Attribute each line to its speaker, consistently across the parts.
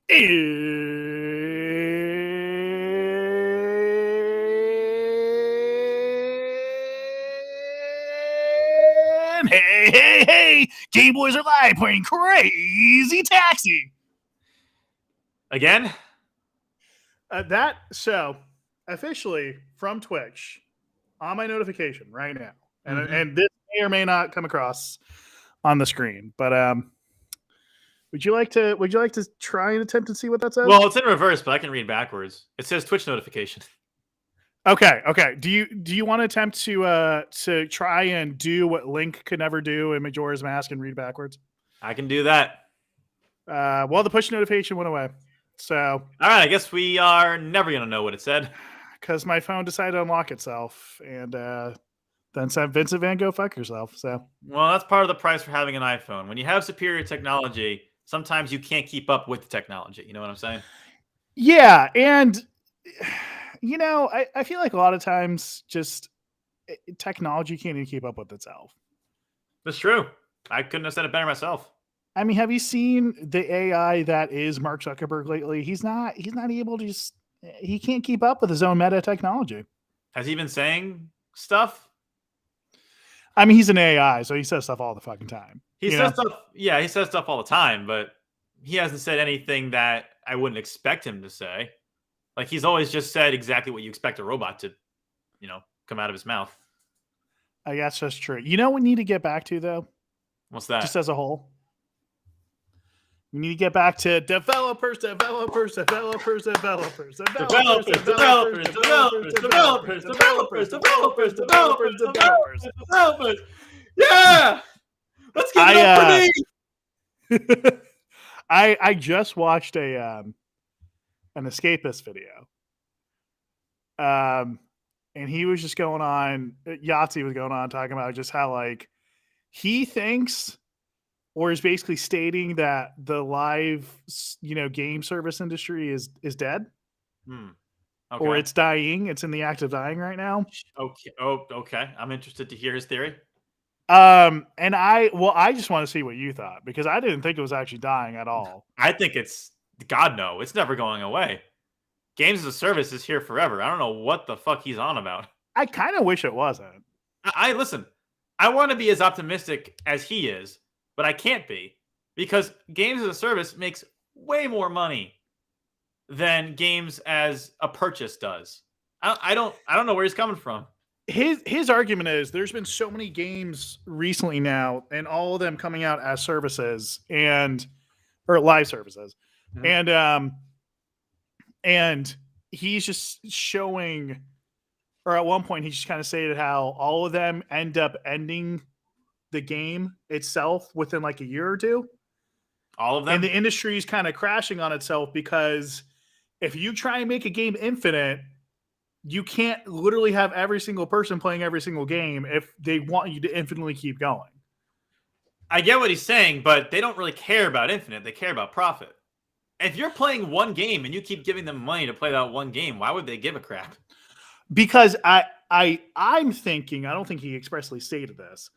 Speaker 1: And hey, Game Boys are live playing Crazy Taxi.
Speaker 2: Again?
Speaker 1: So officially from Twitch on my notification right now. And this may or may not come across on the screen, but would you like to try and attempt to see what that says?
Speaker 2: Well, it's in reverse, but I can read backwards. It says Twitch notification.
Speaker 1: Okay. Do you want to attempt to try and do what Link could never do in Majora's Mask and read backwards?
Speaker 2: I can do that.
Speaker 1: Well, the push notification went away. So
Speaker 2: all right, I guess we are never gonna know what it said
Speaker 1: because my phone decided to unlock itself and then said Vincent Van Gogh, fuck yourself. So
Speaker 2: well, that's part of the price for having an iPhone. When you have superior technology, sometimes you can't keep up with the technology. You know what I'm saying?
Speaker 1: Yeah, and you know, I feel like a lot of times just technology can't even keep up with itself.
Speaker 2: That's true. I couldn't have said it better myself.
Speaker 1: I mean, have you seen the AI that is Mark Zuckerberg lately? He's not able to he can't keep up with his own meta technology.
Speaker 2: Has he been saying stuff?
Speaker 1: I mean, he's an AI, so he says stuff all the fucking time.
Speaker 2: He says stuff. Yeah, he says stuff all the time, but he hasn't said anything that I wouldn't expect him to say. Like, he's always just said exactly what you expect a robot to, come out of his mouth.
Speaker 1: I guess that's true. You know what we need to get back to, though?
Speaker 2: What's that?
Speaker 1: Just as a whole? We need to get back to developers. I
Speaker 2: Yeah! Let's give it up for me!
Speaker 1: I just watched an Escapist video. And he was just going on, Yahtzee was going on talking about just how like he thinks or is basically stating that the live, game service industry is dead.
Speaker 2: Okay.
Speaker 1: Or it's dying. It's in the act of dying right now.
Speaker 2: Okay. Oh, okay. I'm interested to hear his theory.
Speaker 1: And I just want to see what you thought because I didn't think it was actually dying at all.
Speaker 2: I think God no, it's never going away. Games as a service is here forever. I don't know what the fuck he's on about.
Speaker 1: I kind of wish it wasn't.
Speaker 2: Listen, I want to be as optimistic as he is, but I can't be because games as a service makes way more money than games as a purchase does. I don't know where he's coming from.
Speaker 1: His argument is there's been so many games recently now, and all of them coming out as services or live services, and he's just showing, or at one point he just kind of stated how all of them end up ending the game itself within like a year or two.
Speaker 2: All of them,
Speaker 1: and the industry is kind of crashing on itself because if you try and make a game infinite, you can't literally have every single person playing every single game if they want you to infinitely keep going.
Speaker 2: I get what he's saying, but they don't really care about infinite. They care about profit. If you're playing one game and you keep giving them money to play that one game, why would they give a crap?
Speaker 1: Because I'm thinking, I don't think he expressly stated this,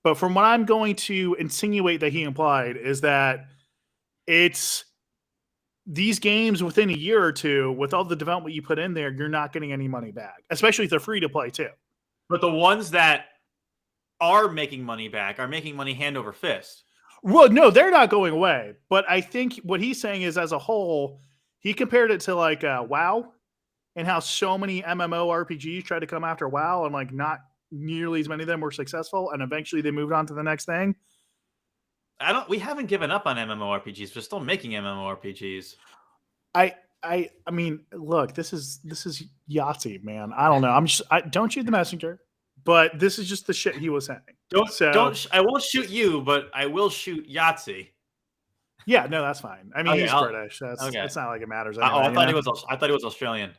Speaker 1: but from what I'm going to insinuate that he implied is that it's these games within a year or two, with all the development you put in there, you're not getting any money back, especially if they're free to play too.
Speaker 2: But the ones that are making money back are making money hand over fist.
Speaker 1: Well, no, they're not going away. But I think what he's saying is, as a whole, he compared it to like WoW and how so many MMORPGs tried to come after WoW and like not nearly as many of them were successful, and eventually they moved on to the next thing.
Speaker 2: We haven't given up on MMORPGs. We're still making MMORPGs.
Speaker 1: I mean, look, this is Yahtzee, man. I don't know. I don't shoot the messenger, but this is just the shit he was saying.
Speaker 2: I won't shoot you, but I will shoot Yahtzee.
Speaker 1: Yeah, no, that's fine. I mean, he's British. It's not like it matters. Anyway,
Speaker 2: I thought he was Australian.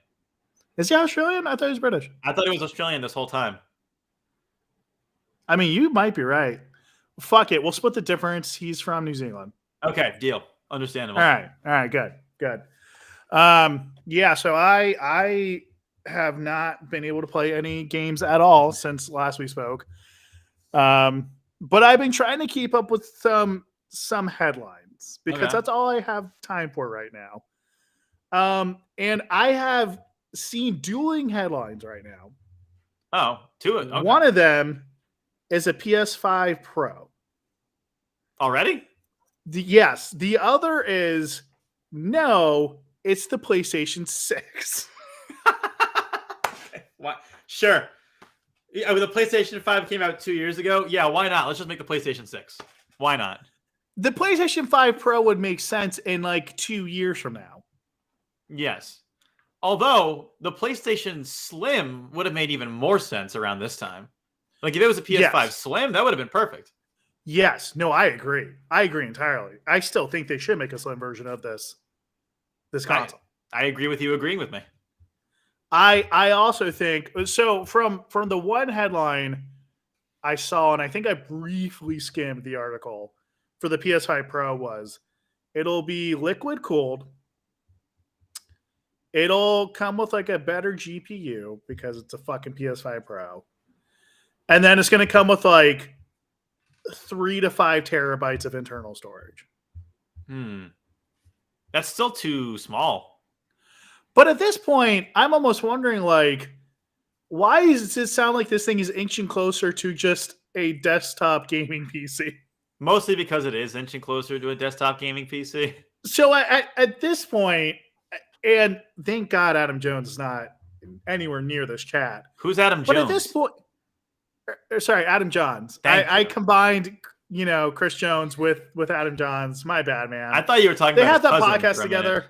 Speaker 1: Is he Australian? I thought he was British.
Speaker 2: I thought he was Australian this whole time.
Speaker 1: I mean, you might be right. Fuck it. We'll split the difference. He's from New Zealand.
Speaker 2: Okay, deal. Understandable.
Speaker 1: All right. Good. Yeah. So I have not been able to play any games at all since last we spoke. But I've been trying to keep up with some headlines. headlines because
Speaker 2: Okay.
Speaker 1: that's all I have time for right now. And I have seen dueling headlines right now.
Speaker 2: Oh, to it. Okay.
Speaker 1: One of them is a PS5 Pro.
Speaker 2: Already?
Speaker 1: Yes. The other is no, it's the PlayStation 6.
Speaker 2: Okay, why? Sure. Yeah, when the PlayStation 5 came out 2 years ago, yeah, why not? Let's just make the PlayStation 6. Why not?
Speaker 1: The PlayStation 5 Pro would make sense in like 2 years from now.
Speaker 2: Yes. Although the PlayStation Slim would have made even more sense around this time. Like if it was a PS5
Speaker 1: Yes.
Speaker 2: Slim, that would have been perfect.
Speaker 1: Yes. No, I agree. I agree entirely. I still think they should make a slim version of this console.
Speaker 2: I agree with you agreeing with me.
Speaker 1: I also think so. From the one headline I saw, and I think I briefly skimmed the article for the PS5 Pro was it'll be liquid cooled. It'll come with like a better GPU because it's a fucking PS5 Pro. And then it's going to come with like 3 to 5 terabytes of internal storage.
Speaker 2: That's still too small.
Speaker 1: But at this point, I'm almost wondering, like, why does it sound like this thing is inching closer to just a desktop gaming PC?
Speaker 2: Mostly because it is inching closer to a desktop gaming PC.
Speaker 1: So at this point, and thank God Adam Jones is not anywhere near this chat.
Speaker 2: Who's Adam Jones?
Speaker 1: But at this point, sorry, Adam Johns. I combined, Chris Jones with Adam Johns. My bad, man.
Speaker 2: I thought you were talking about
Speaker 1: that
Speaker 2: his cousin
Speaker 1: podcast
Speaker 2: for a
Speaker 1: together.
Speaker 2: minute.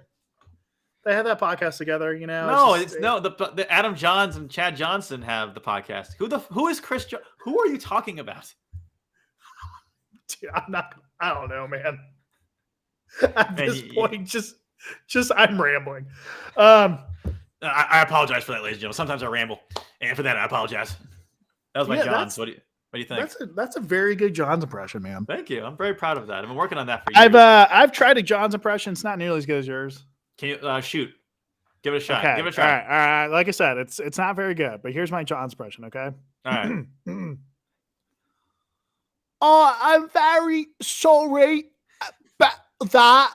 Speaker 1: They had that podcast together,
Speaker 2: No, the Adam Johns and Chad Johnson have the podcast. Who is Chris? Who are you talking about?
Speaker 1: Dude, I don't know, man. At this point, just I'm rambling.
Speaker 2: I apologize for that, ladies and gentlemen. Sometimes I ramble, and for that I apologize. That was my Johns. What do you think?
Speaker 1: That's a very good Johns impression, man.
Speaker 2: Thank you. I'm very proud of that. I've been working on that for years.
Speaker 1: I've tried a Johns impression. It's not nearly as good as yours.
Speaker 2: Can you shoot? Give it a shot.
Speaker 1: Okay.
Speaker 2: Give it a try.
Speaker 1: All right. Like I said, it's not very good, but here's my Johns impression. Okay.
Speaker 2: All right.
Speaker 1: Oh, I'm very sorry about that.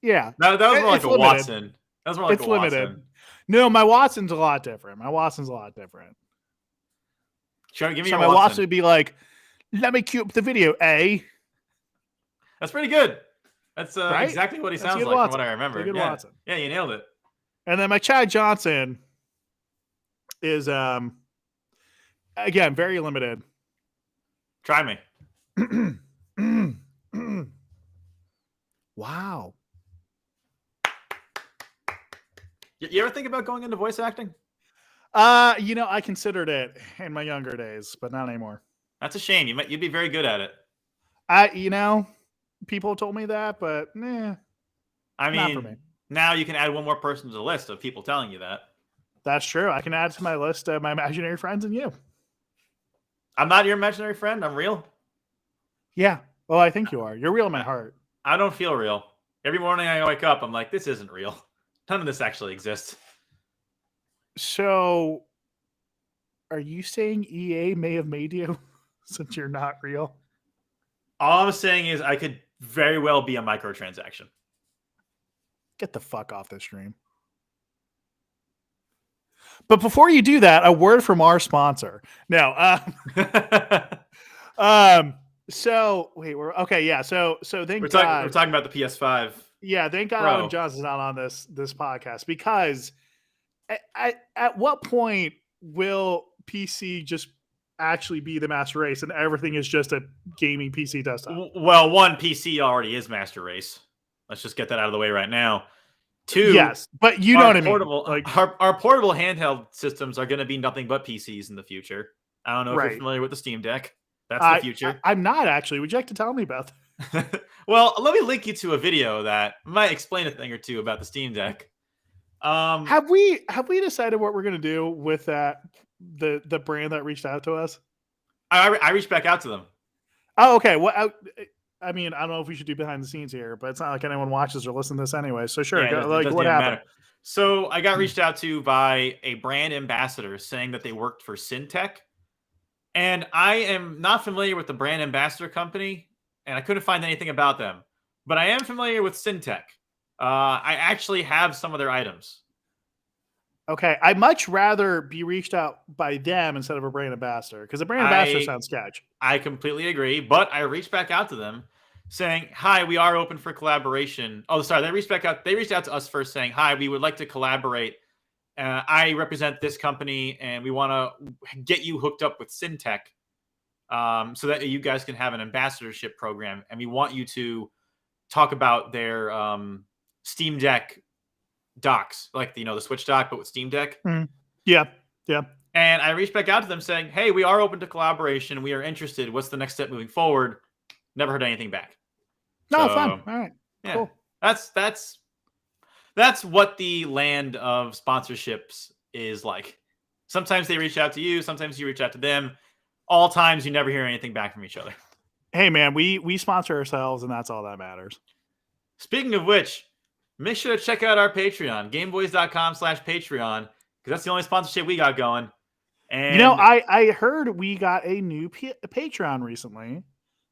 Speaker 1: Yeah.
Speaker 2: That was more like a
Speaker 1: limited.
Speaker 2: Watson. That was more like
Speaker 1: it's
Speaker 2: a
Speaker 1: limited.
Speaker 2: Watson.
Speaker 1: No, my Watson's a lot different.
Speaker 2: Sure, give me
Speaker 1: so
Speaker 2: your
Speaker 1: my
Speaker 2: Watson
Speaker 1: would be like, let me cue up the video, eh?
Speaker 2: That's pretty good. That's
Speaker 1: right?
Speaker 2: Exactly what he
Speaker 1: That's
Speaker 2: sounds like
Speaker 1: Watson.
Speaker 2: from what I remember.
Speaker 1: Good
Speaker 2: Yeah.
Speaker 1: Watson.
Speaker 2: Yeah, you nailed it.
Speaker 1: And then my Chad Johnson is again very limited.
Speaker 2: Try me.
Speaker 1: Wow.
Speaker 2: You ever think about going into voice acting?
Speaker 1: I considered it in my younger days, but not anymore.
Speaker 2: That's a shame. You'd be very good at it.
Speaker 1: People told me that, but
Speaker 2: I mean,
Speaker 1: not for me.
Speaker 2: Now you can add one more person to the list of people telling you that.
Speaker 1: That's true. I can add to my list of my imaginary friends and you.
Speaker 2: I'm not your imaginary friend. I'm real.
Speaker 1: Yeah. Well, I think you are. You're real in my heart.
Speaker 2: I don't feel real. Every morning I wake up, I'm like, this isn't real. None of this actually exists.
Speaker 1: So, are you saying EA may have made you since you're not real?
Speaker 2: All I'm saying is I could very well be a microtransaction.
Speaker 1: Get the fuck off this stream. But before you do that, a word from our sponsor. No. So wait, we're okay. Yeah. So thank God
Speaker 2: we're talking about the PS5.
Speaker 1: Yeah. Thank God
Speaker 2: Pro.
Speaker 1: Adam Johnson's not on this podcast, because at what point will PC just actually be the master race and everything is just a gaming PC desktop?
Speaker 2: Well, one, PC already is master race. Let's just get that out of the way right now. Two,
Speaker 1: yes, but you know what I mean.
Speaker 2: Like our portable handheld systems are going to be nothing but PCs in the future. I don't know if you're familiar with the Steam Deck. That's the future.
Speaker 1: I'm not actually. Would you like to tell me about
Speaker 2: that? Well, let me link you to a video that might explain a thing or two about the Steam Deck.
Speaker 1: Have we decided what we're going to do with that the brand that reached out to us?
Speaker 2: I reached back out to them.
Speaker 1: Oh, okay. Well, I mean, I don't know if we should do behind the scenes here, but it's not like anyone watches or listens to this anyway. So sure,
Speaker 2: yeah, what happened? So I got reached out to by a brand ambassador saying that they worked for Syntech. And I am not familiar with the brand ambassador company. and I couldn't find anything about them. But I am familiar with Syntech. I actually have some of their items.
Speaker 1: Okay, I'd much rather be reached out by them instead of a brand ambassador, because a brand ambassador sounds sketch.
Speaker 2: I completely agree, but I reached back out to them saying, "Hi, we are open for collaboration." Oh, sorry, they reached out to us first saying, "Hi, we would like to collaborate. I represent this company, and we want to get you hooked up with Syntech, so that you guys can have an ambassadorship program, and we want you to talk about their Steam Deck docks, like the Switch dock, but with Steam Deck."
Speaker 1: Yeah.
Speaker 2: And I reached back out to them saying, "Hey, we are open to collaboration. We are interested. What's the next step moving forward?" Never heard anything back.
Speaker 1: No, fun. All right.
Speaker 2: Yeah,
Speaker 1: cool.
Speaker 2: That's what the land of sponsorships is like. Sometimes they reach out to you. Sometimes you reach out to them. All times you never hear anything back from each other.
Speaker 1: Hey, man, we sponsor ourselves, and that's all that matters.
Speaker 2: Speaking of which, make sure to check out our Patreon, gameboys.com/Patreon, because that's the only sponsorship we got going. And
Speaker 1: I heard we got a new Patreon recently,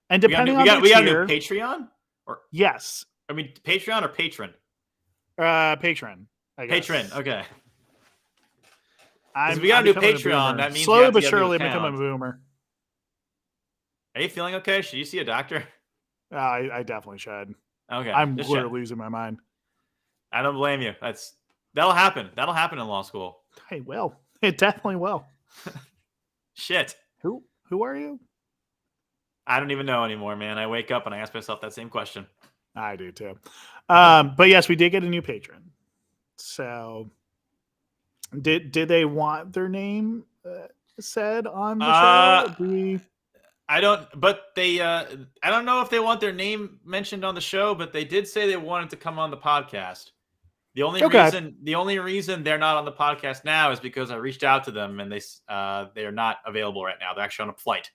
Speaker 1: and depending on
Speaker 2: we got a new Patreon, or
Speaker 1: yes,
Speaker 2: I mean Patreon or patron,
Speaker 1: patron, I guess.
Speaker 2: Patron. Okay,
Speaker 1: we
Speaker 2: got a new Patreon. That means
Speaker 1: slowly but surely becoming a boomer.
Speaker 2: Are you feeling okay? Should you see a doctor?
Speaker 1: I definitely should.
Speaker 2: Okay,
Speaker 1: I'm literally losing my mind.
Speaker 2: I don't blame you. That'll happen. That'll happen in law school.
Speaker 1: Hey, well, it definitely will.
Speaker 2: Shit.
Speaker 1: Who are you?
Speaker 2: I don't even know anymore, man. I wake up and I ask myself that same question.
Speaker 1: I do too. But yes, we did get a new patron. So did they want their name said on the show?
Speaker 2: I don't know if they want their name mentioned on the show, but they did say they wanted to come on the podcast. The only reason they're not on the podcast now is because I reached out to them and they are not available right now. They're actually on a flight.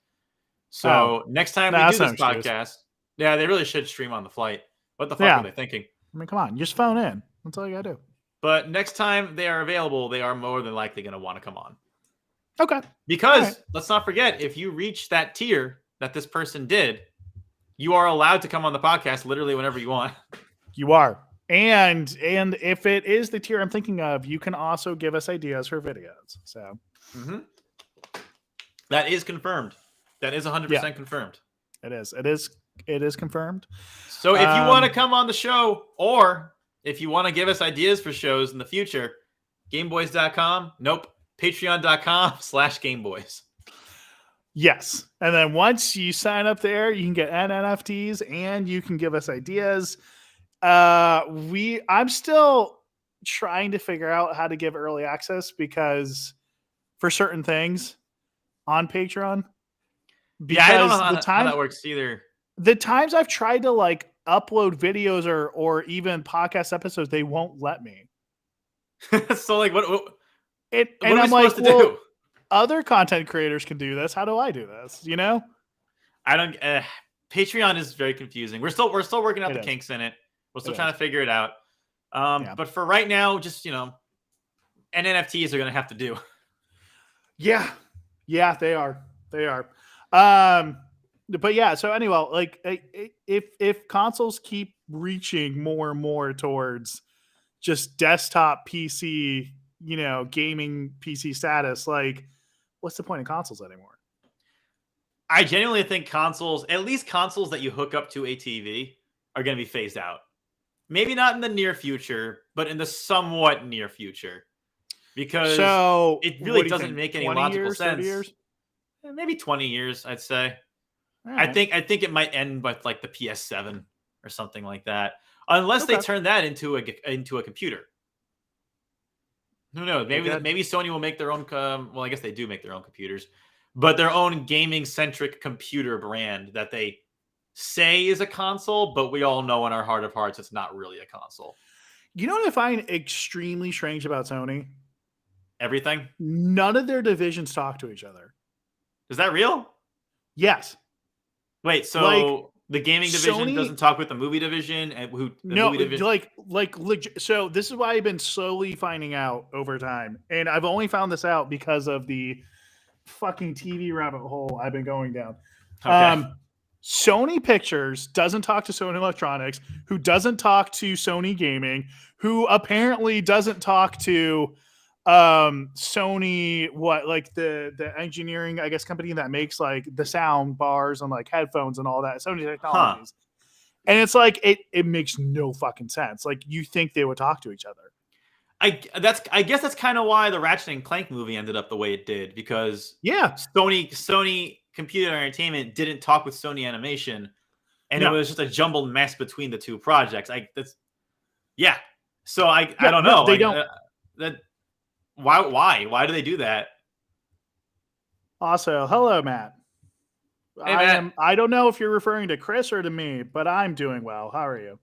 Speaker 2: So next time we do this podcast, yeah, they really should stream on the flight. What the fuck are they thinking?
Speaker 1: I mean, come on, just phone in. That's all you gotta do.
Speaker 2: But next time they are available, they are more than likely going to want to come on.
Speaker 1: Okay.
Speaker 2: Because let's not forget, if you reach that tier that this person did, you are allowed to come on the podcast literally whenever you want.
Speaker 1: You are. And if it is the tier I'm thinking of, you can also give us ideas for videos. So
Speaker 2: that is confirmed. That is 100% confirmed.
Speaker 1: It is confirmed.
Speaker 2: So if you want to come on the show, or if you want to give us ideas for shows in the future, gameboys.com. Nope. Patreon.com/gameboys.
Speaker 1: Yes. And then once you sign up there, you can get NFTs and you can give us ideas. I'm still trying to figure out how to give early access because for certain things on Patreon.
Speaker 2: I don't know how that works either.
Speaker 1: The times I've tried to upload videos or even podcast episodes, they won't let me.
Speaker 2: So what are we
Speaker 1: supposed to do? Other content creators can do this. How do I do this?
Speaker 2: I don't. Patreon is very confusing. We're still working out the kinks in it. We're still trying to figure it out. But for right now, just NFTs are going to have to do.
Speaker 1: Yeah, they are. But yeah. So anyway, if consoles keep reaching more and more towards just desktop PC, gaming PC status, what's the point of consoles anymore?
Speaker 2: I genuinely think consoles, at least consoles that you hook up to a TV, are going to be phased out. Maybe not in the near future, but in the somewhat near future. Because it really doesn't make any logical sense. 30 years? Maybe 20 years, I'd say. Right. I think it might end with the PS7 or something like that. Unless they turn that into a computer. Who knows? Maybe Sony will make their own. Well, I guess they do make their own computers, but their own gaming-centric computer brand that they say is a console, but we all know in our heart of hearts it's not really a console.
Speaker 1: You know what I find extremely strange about Sony?
Speaker 2: Everything.
Speaker 1: None of their divisions talk to each other.
Speaker 2: Is that real?
Speaker 1: Yes.
Speaker 2: Wait, so the gaming division doesn't talk with the movie division, and movie division? So this is why I've been slowly finding out over time, and I've only found this out because of the fucking TV rabbit hole I've been going down. Okay.
Speaker 1: Sony Pictures doesn't talk to Sony Electronics, who doesn't talk to Sony Gaming, who apparently doesn't talk to Sony, what, like the engineering, I guess, company that makes like the sound bars and like headphones and all that, Sony Technologies. And it's like it makes no fucking sense. Like, you think they would talk to each other.
Speaker 2: I guess that's kind of why the Ratchet and Clank movie ended up the way it did, because Sony Computer Entertainment didn't talk with Sony Animation, and it was just a jumbled mess between the two projects. So I don't know.
Speaker 1: They don't.
Speaker 2: Why do they do that?
Speaker 1: Also, hello, Matt.
Speaker 2: Hey, Matt.
Speaker 1: I don't know if you're referring to Chris or to me, but I'm doing well. How are you?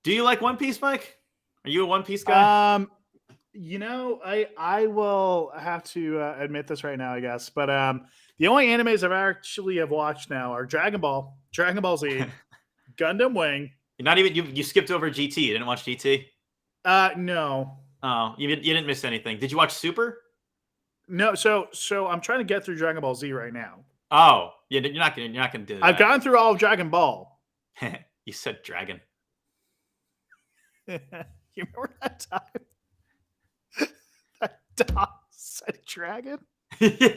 Speaker 2: Do you like One Piece, Mike? Are you a One Piece guy?
Speaker 1: I will have to admit this right now, I guess. But the only animes I've actually have watched now are Dragon Ball, Dragon Ball Z, Gundam Wing.
Speaker 2: You're not even you skipped over GT. You didn't watch GT?
Speaker 1: No.
Speaker 2: Oh, you didn't miss anything. Did you watch Super?
Speaker 1: No. So I'm trying to get through Dragon Ball Z right now.
Speaker 2: Oh, yeah. You're not gonna do that.
Speaker 1: I've gone through all of Dragon Ball.
Speaker 2: You said dragon.
Speaker 1: You remember that time? That dog said dragon?
Speaker 2: Yeah.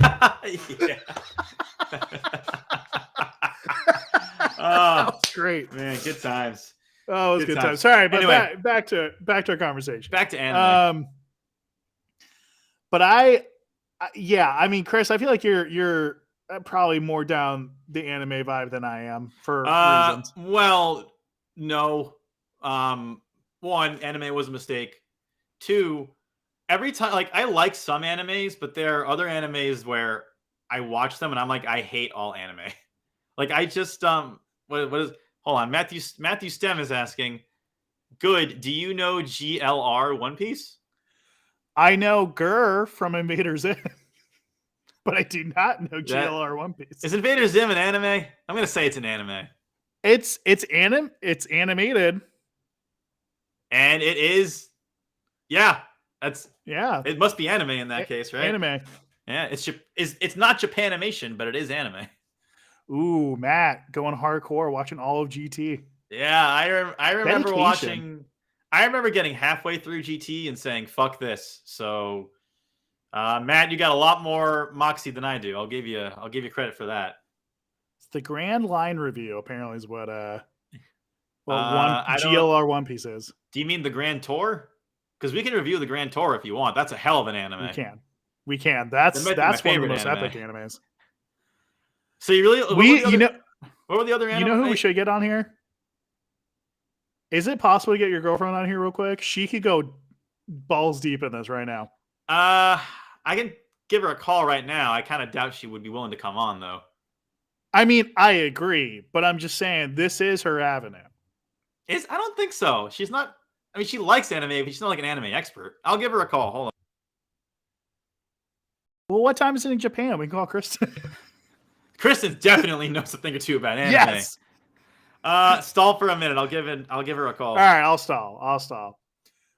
Speaker 1: That was great.
Speaker 2: Man, good times.
Speaker 1: Oh, it was good times. Sorry, but
Speaker 2: anyway,
Speaker 1: back to our conversation.
Speaker 2: Back to anime.
Speaker 1: But I mean, Chris, I feel like you're probably more down the anime vibe than I am for reasons.
Speaker 2: Well, no. One, anime was a mistake. Two, every time, like, I like some animes, but there are other animes where I watch them and I'm like, I hate all anime. Like, I just what is? Hold on, Matthew Stem is asking. Good. Do you know GLR One Piece?
Speaker 1: I know Gur from Invader Zim, but I do not know GLR One Piece.
Speaker 2: Is Invader Zim an anime? I'm gonna say it's an anime.
Speaker 1: It's animated.
Speaker 2: And it is, yeah.
Speaker 1: It
Speaker 2: must be anime in that case, right?
Speaker 1: Anime.
Speaker 2: Yeah, it's not Japanimation, but it is anime.
Speaker 1: Ooh, Matt going hardcore, watching all of GT.
Speaker 2: Yeah, I remember watching. I remember getting halfway through GT and saying, "Fuck this." So, Matt, you got a lot more moxie than I do. I'll give you credit for that.
Speaker 1: It's the Grand Line review, apparently, is what GLR One Piece is.
Speaker 2: Do you mean the Grand Tour? Because we can review the Grand Tour if you want. That's a hell of an anime.
Speaker 1: We can. That's one of the most epic animes.
Speaker 2: So you really what were the other animes?
Speaker 1: You know who we should get on here? Is it possible to get your girlfriend on here real quick? She could go balls deep in this right now.
Speaker 2: I can give her a call right now. I kind of doubt she would be willing to come on, though.
Speaker 1: I mean, I agree, but I'm just saying this is her avenue.
Speaker 2: I don't think so. She's not. I mean, she likes anime, but she's not like an anime expert. I'll give her a call. Hold on.
Speaker 1: Well, what time is it in Japan? We can call Kristen.
Speaker 2: Kristen definitely knows a thing or two about anime.
Speaker 1: Yes.
Speaker 2: Stall for a minute. I'll give her a call.
Speaker 1: All right, I'll stall.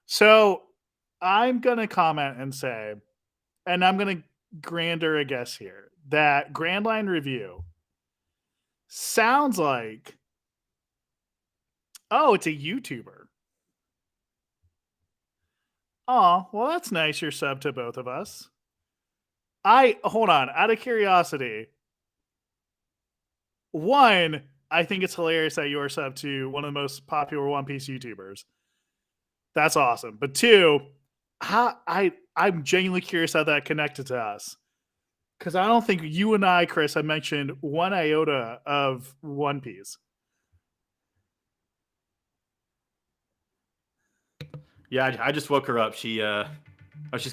Speaker 1: So I'm gonna comment and say, and I'm gonna grander a guess here, that Grand Line review sounds like, oh, it's a YouTuber. Oh, well, that's nice. You're sub to both of us. Hold on, out of curiosity. One, I think it's hilarious that you're sub to one of the most popular One Piece YouTubers. That's awesome. But two, I'm genuinely curious how that connected to us. Because I don't think you and I, Chris, have mentioned one iota of One Piece.
Speaker 2: Yeah, I just woke her up. She's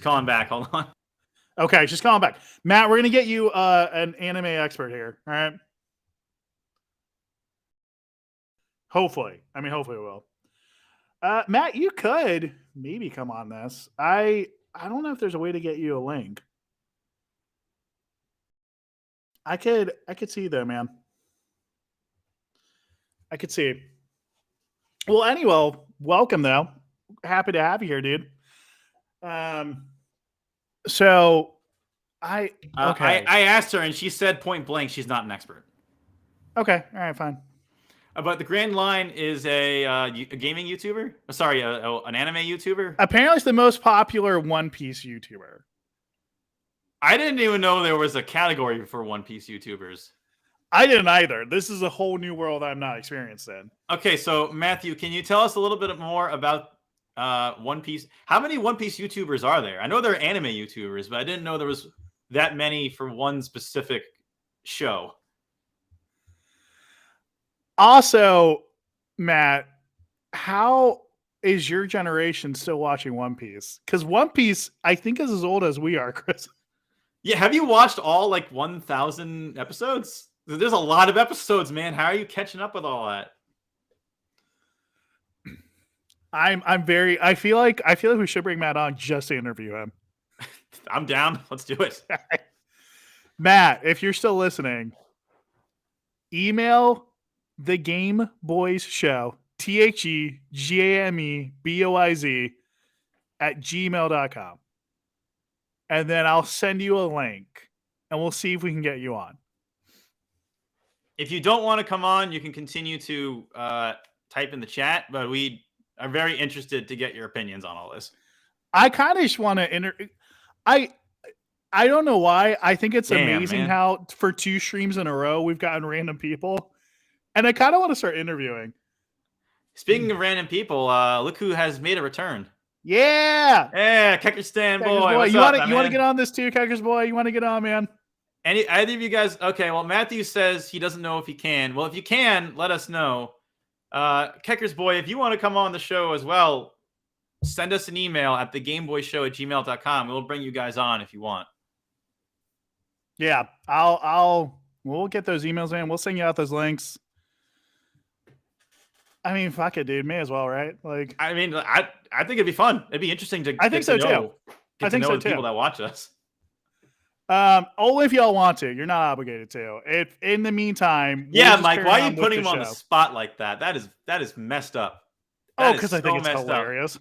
Speaker 2: calling back. Hold on.
Speaker 1: Okay, she's calling back. Matt, we're going to get you an anime expert here. All right. Hopefully. I mean, hopefully we will. Matt, you could maybe come on this. I don't know if there's a way to get you a link. I could see though, man. I could see. Well, anyway, welcome though. Happy to have you here, dude. So Okay.
Speaker 2: I asked her, and she said point blank she's not an expert.
Speaker 1: Okay. All right. Fine.
Speaker 2: But the Grand Line is a gaming YouTuber. Sorry, an anime YouTuber.
Speaker 1: Apparently, it's the most popular One Piece YouTuber.
Speaker 2: I didn't even know there was a category for One Piece YouTubers.
Speaker 1: I didn't either. This is a whole new world I'm not experienced in.
Speaker 2: Okay, so Matthew, can you tell us a little bit more about One Piece? How many One Piece YouTubers are there? I know there are anime YouTubers, but I didn't know there was that many for one specific show.
Speaker 1: Also, Matt, how is your generation still watching One Piece? Because One Piece, I think, is as old as we are, Chris.
Speaker 2: Yeah, have you watched all 1,000 episodes? There's a lot of episodes, man. How are you catching up with all that?
Speaker 1: I feel like we should bring Matt on just to interview him.
Speaker 2: I'm down. Let's do it.
Speaker 1: Matt, if you're still listening, email the Game Boys Show, TheGameboys @gmail.com. And then I'll send you a link and we'll see if we can get you on.
Speaker 2: If you don't want to come on, you can continue to type in the chat, but we are very interested to get your opinions on all this.
Speaker 1: I kind of just want to I don't know why. I think it's amazing how for 2 streams in a row we've gotten random people. And I kind of want to start interviewing.
Speaker 2: Speaking of random people, look who has made a return.
Speaker 1: Yeah.
Speaker 2: Yeah, Keckerstan boy.
Speaker 1: You want to get on this too, Keckers boy? You want to get on, man?
Speaker 2: Either of you guys? Okay, well, Matthew says he doesn't know if he can. Well, if you can, let us know. Keckers boy, if you want to come on the show as well, send us an email at thegameboyshow@gmail.com. We'll bring you guys on if you want.
Speaker 1: Yeah, we'll get those emails in. We'll send you out those links. I mean, fuck it, dude. May as well, right?
Speaker 2: I mean, I think it'd be fun. It'd be interesting to.
Speaker 1: I think so too.
Speaker 2: I think so too. People that watch us.
Speaker 1: Only if y'all want to. You're not obligated to. If in the meantime,
Speaker 2: yeah, Mike, why are you putting him on the spot like that? That is messed up.
Speaker 1: Because I think it's hilarious.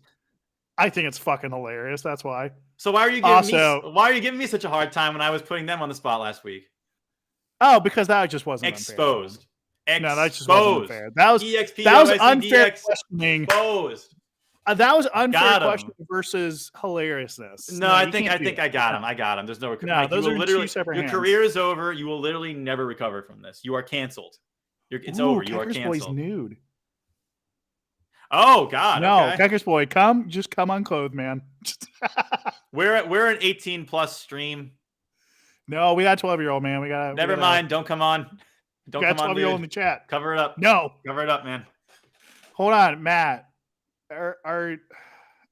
Speaker 1: I think it's fucking hilarious. That's why.
Speaker 2: So why are you giving me such a hard time when I was putting them on the spot last week?
Speaker 1: Oh, because that just wasn't
Speaker 2: exposed.
Speaker 1: No, that just wasn't fair. That was unfair questioning.
Speaker 2: Exposed.
Speaker 1: That was unfair questioning versus hilariousness.
Speaker 2: No, I think I got him. I got him. There's no recovery.
Speaker 1: No, those are literally 2 separate
Speaker 2: hands. Your career is over. You will literally never recover from this. You are canceled. It's over. You are canceled.
Speaker 1: Boy's nude.
Speaker 2: Oh God!
Speaker 1: No,
Speaker 2: okay.
Speaker 1: Keckers boy, just come unclothed, man.
Speaker 2: We're an 18+ stream.
Speaker 1: No, we got 12-year-old, man.
Speaker 2: Never mind. Don't come on. Don't come on.
Speaker 1: 12-year-old in the chat.
Speaker 2: Cover it up.
Speaker 1: No,
Speaker 2: cover it up, man.
Speaker 1: Hold on, Matt. I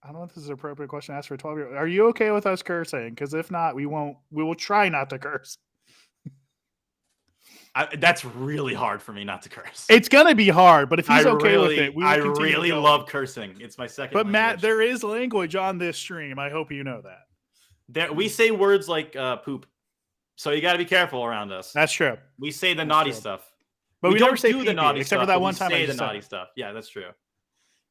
Speaker 1: don't know if this is an appropriate question to ask for a 12-year-old. Are you okay with us cursing? Because if not, we will try not to curse.
Speaker 2: That's really hard for me not to curse.
Speaker 1: It's gonna be hard, but if he's okay with it,
Speaker 2: I really love cursing. It's my second.
Speaker 1: But
Speaker 2: language.
Speaker 1: Matt, there is language on this stream. I hope you know that.
Speaker 2: We say words like poop, so you got to be careful around us.
Speaker 1: That's true.
Speaker 2: We say the naughty stuff,
Speaker 1: but we
Speaker 2: don't
Speaker 1: never say
Speaker 2: do the naughty
Speaker 1: except
Speaker 2: stuff,
Speaker 1: for that one time.
Speaker 2: Say the naughty stuff. Yeah, that's true.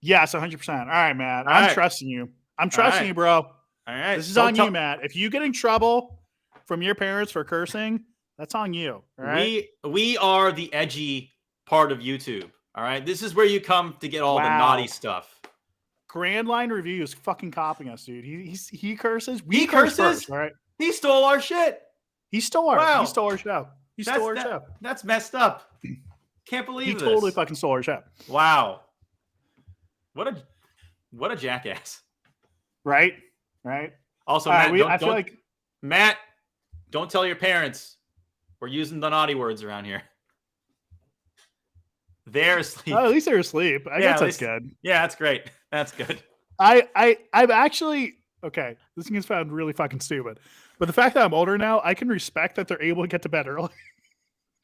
Speaker 1: Yes, 100%. All right, Matt. I'm trusting you. I'm trusting you, bro.
Speaker 2: All right.
Speaker 1: This is on you, Matt. If you get in trouble from your parents for cursing, that's on you. All right.
Speaker 2: We are the edgy part of YouTube. All right. This is where you come to get all the naughty stuff.
Speaker 1: Grand Line Review is fucking copying us, dude. He curses.
Speaker 2: He curses.
Speaker 1: First, all right.
Speaker 2: He stole our shit.
Speaker 1: He stole our show. He stole our show.
Speaker 2: That's messed up. Can't believe this.
Speaker 1: He totally fucking stole our show.
Speaker 2: Wow. What a jackass.
Speaker 1: Right.
Speaker 2: Also, Matt, don't tell your parents we're using the naughty words around here. They're asleep.
Speaker 1: Oh, at least they're asleep. I guess that's good.
Speaker 2: Yeah, that's great. That's good.
Speaker 1: I've actually okay. This thing is found really fucking stupid, but the fact that I'm older now, I can respect that they're able to get to bed early.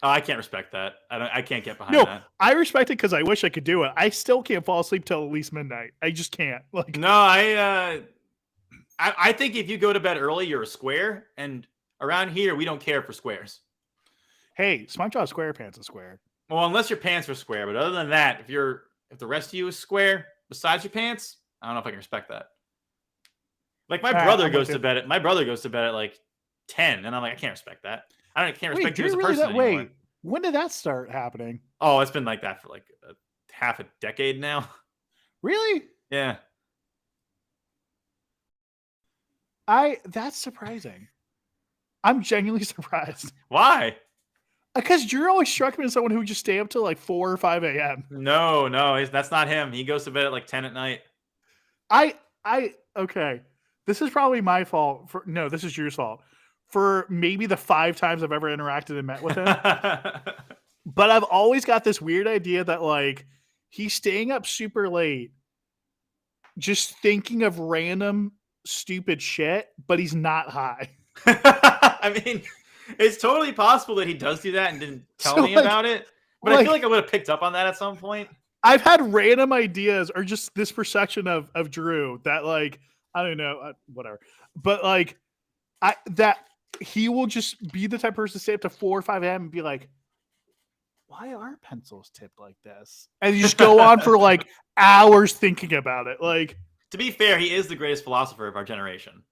Speaker 2: Oh, I can't respect that. I can't get behind that.
Speaker 1: I respect it because I wish I could do it. I still can't fall asleep till at least midnight. I just can't.
Speaker 2: No, I think if you go to bed early, you're a square, and around here we don't care for squares.
Speaker 1: Hey, SpongeBob SquarePants is square.
Speaker 2: Well, unless your pants are square, but other than that, if the rest of you is square besides your pants, I don't know if I can respect that. Like my brother goes to bed at 10, and I'm like, I can't respect that. Can't respect you
Speaker 1: did
Speaker 2: as
Speaker 1: it
Speaker 2: a
Speaker 1: really
Speaker 2: person anymore.
Speaker 1: wait, when did that start happening?
Speaker 2: Oh, it's been like that for like half a decade now.
Speaker 1: Really?
Speaker 2: Yeah.
Speaker 1: That's surprising. I'm genuinely surprised.
Speaker 2: Why?
Speaker 1: Because Drew always struck me as someone who would just stay up till like 4 or 5 a.m.
Speaker 2: No, that's not him. He goes to bed at like 10 at night.
Speaker 1: Okay. This is probably my fault. No, this is Drew's fault. For maybe the 5 times I've ever interacted and met with him. But I've always got this weird idea that like he's staying up super late, just thinking of random stupid shit, but he's not high.
Speaker 2: I mean, it's totally possible that he does do that and didn't tell me about it. But I feel like I would have picked up on that at some point.
Speaker 1: I've had random ideas or just this perception of Drew that like, I don't know, whatever. But like that he will just be the type of person to stay up to 4 or 5 a.m. and be like, why are pencils tipped like this? And you just go on for like hours thinking about it. Like,
Speaker 2: to be fair, he is the greatest philosopher of our generation.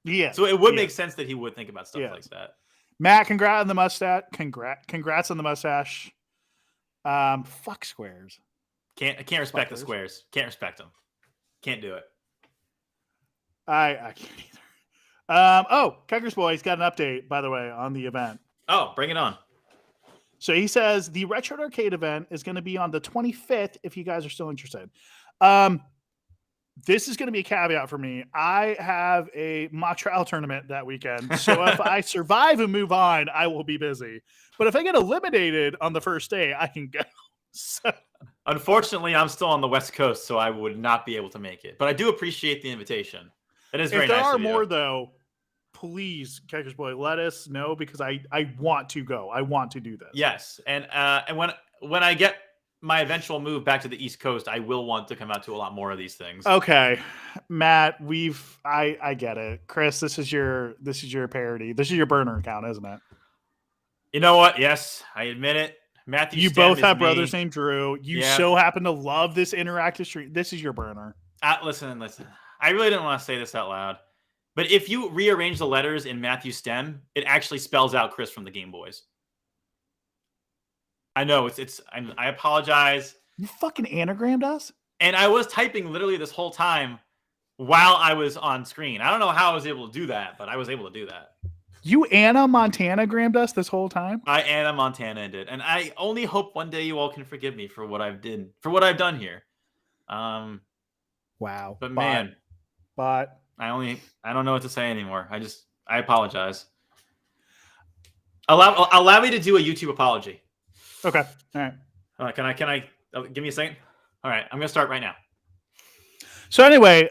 Speaker 1: Yeah.
Speaker 2: So it would make sense that he would think about stuff like that.
Speaker 1: Matt, congrats on the mustache. Congrats on the mustache. Fuck squares.
Speaker 2: I can't respect the squares. Can't respect them. Can't do it.
Speaker 1: I can't either. Keckers Boy's got an update, by the way, on the event.
Speaker 2: Oh, bring it on.
Speaker 1: So he says the Retro Arcade event is going to be on the 25th if you guys are still interested. This is going to be a caveat for me. I have a mock trial tournament that weekend. So if I survive and move on, I will be busy. But if I get eliminated on the first day, I can go. So.
Speaker 2: Unfortunately, I'm still on the West Coast, so I would not be able to make it. But I do appreciate the invitation. It is very nice.
Speaker 1: If there are more, though, please, Keckers Boy, let us know because I want to go. I want to do this.
Speaker 2: Yes. And when I get my eventual move back to the East Coast, I will want to come out to a lot more of these things.
Speaker 1: Okay, Matt, I get it. Chris, this is your parody. This is your burner account, isn't it?
Speaker 2: You know what? Yes, I admit it. Matthew,
Speaker 1: you both have brothers named Drew. You so happen to love this interactive stream. This is your burner.
Speaker 2: Listen. I really didn't want to say this out loud, but if you rearrange the letters in Matthew's stem, it actually spells out Chris from the Game Boys. I know I apologize.
Speaker 1: You fucking anagrammed us?
Speaker 2: And I was typing literally this whole time while I was on screen. I don't know how I was able to do that, but I was able to do that.
Speaker 1: You Anna Montana-grammed us this whole time?
Speaker 2: I Anna Montana did. And I only hope one day you all can forgive me for what I've done here.
Speaker 1: Wow.
Speaker 2: But man.
Speaker 1: But
Speaker 2: I don't know what to say anymore. I apologize. Allow me to do a YouTube apology.
Speaker 1: Okay. All right.
Speaker 2: Can I give me a second? All right. I'm going to start right now.
Speaker 1: So anyway,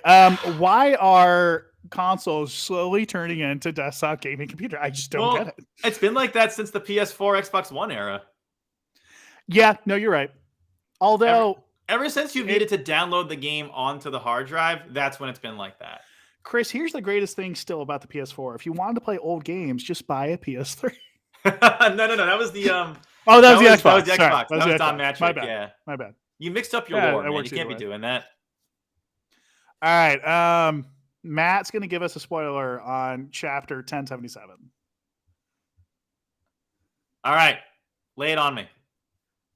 Speaker 1: why are consoles slowly turning into desktop gaming computer? I just don't get it.
Speaker 2: It's been like that since the PS4, Xbox One era.
Speaker 1: Yeah, no, you're right. Although
Speaker 2: ever since you needed to download the game onto the hard drive, that's when it's been like that.
Speaker 1: Chris, here's the greatest thing still about the PS4. If you wanted to play old games, just buy a PS3.
Speaker 2: No. That was the
Speaker 1: Oh, that was the Xbox.
Speaker 2: That was the Xbox.
Speaker 1: Sorry,
Speaker 2: that was Don Mattrick.
Speaker 1: My bad.
Speaker 2: Yeah.
Speaker 1: My bad.
Speaker 2: You mixed up your lore, man. You can't be doing that.
Speaker 1: All right. Matt's going to give us a spoiler on chapter 1077.
Speaker 2: All right. Lay it on me.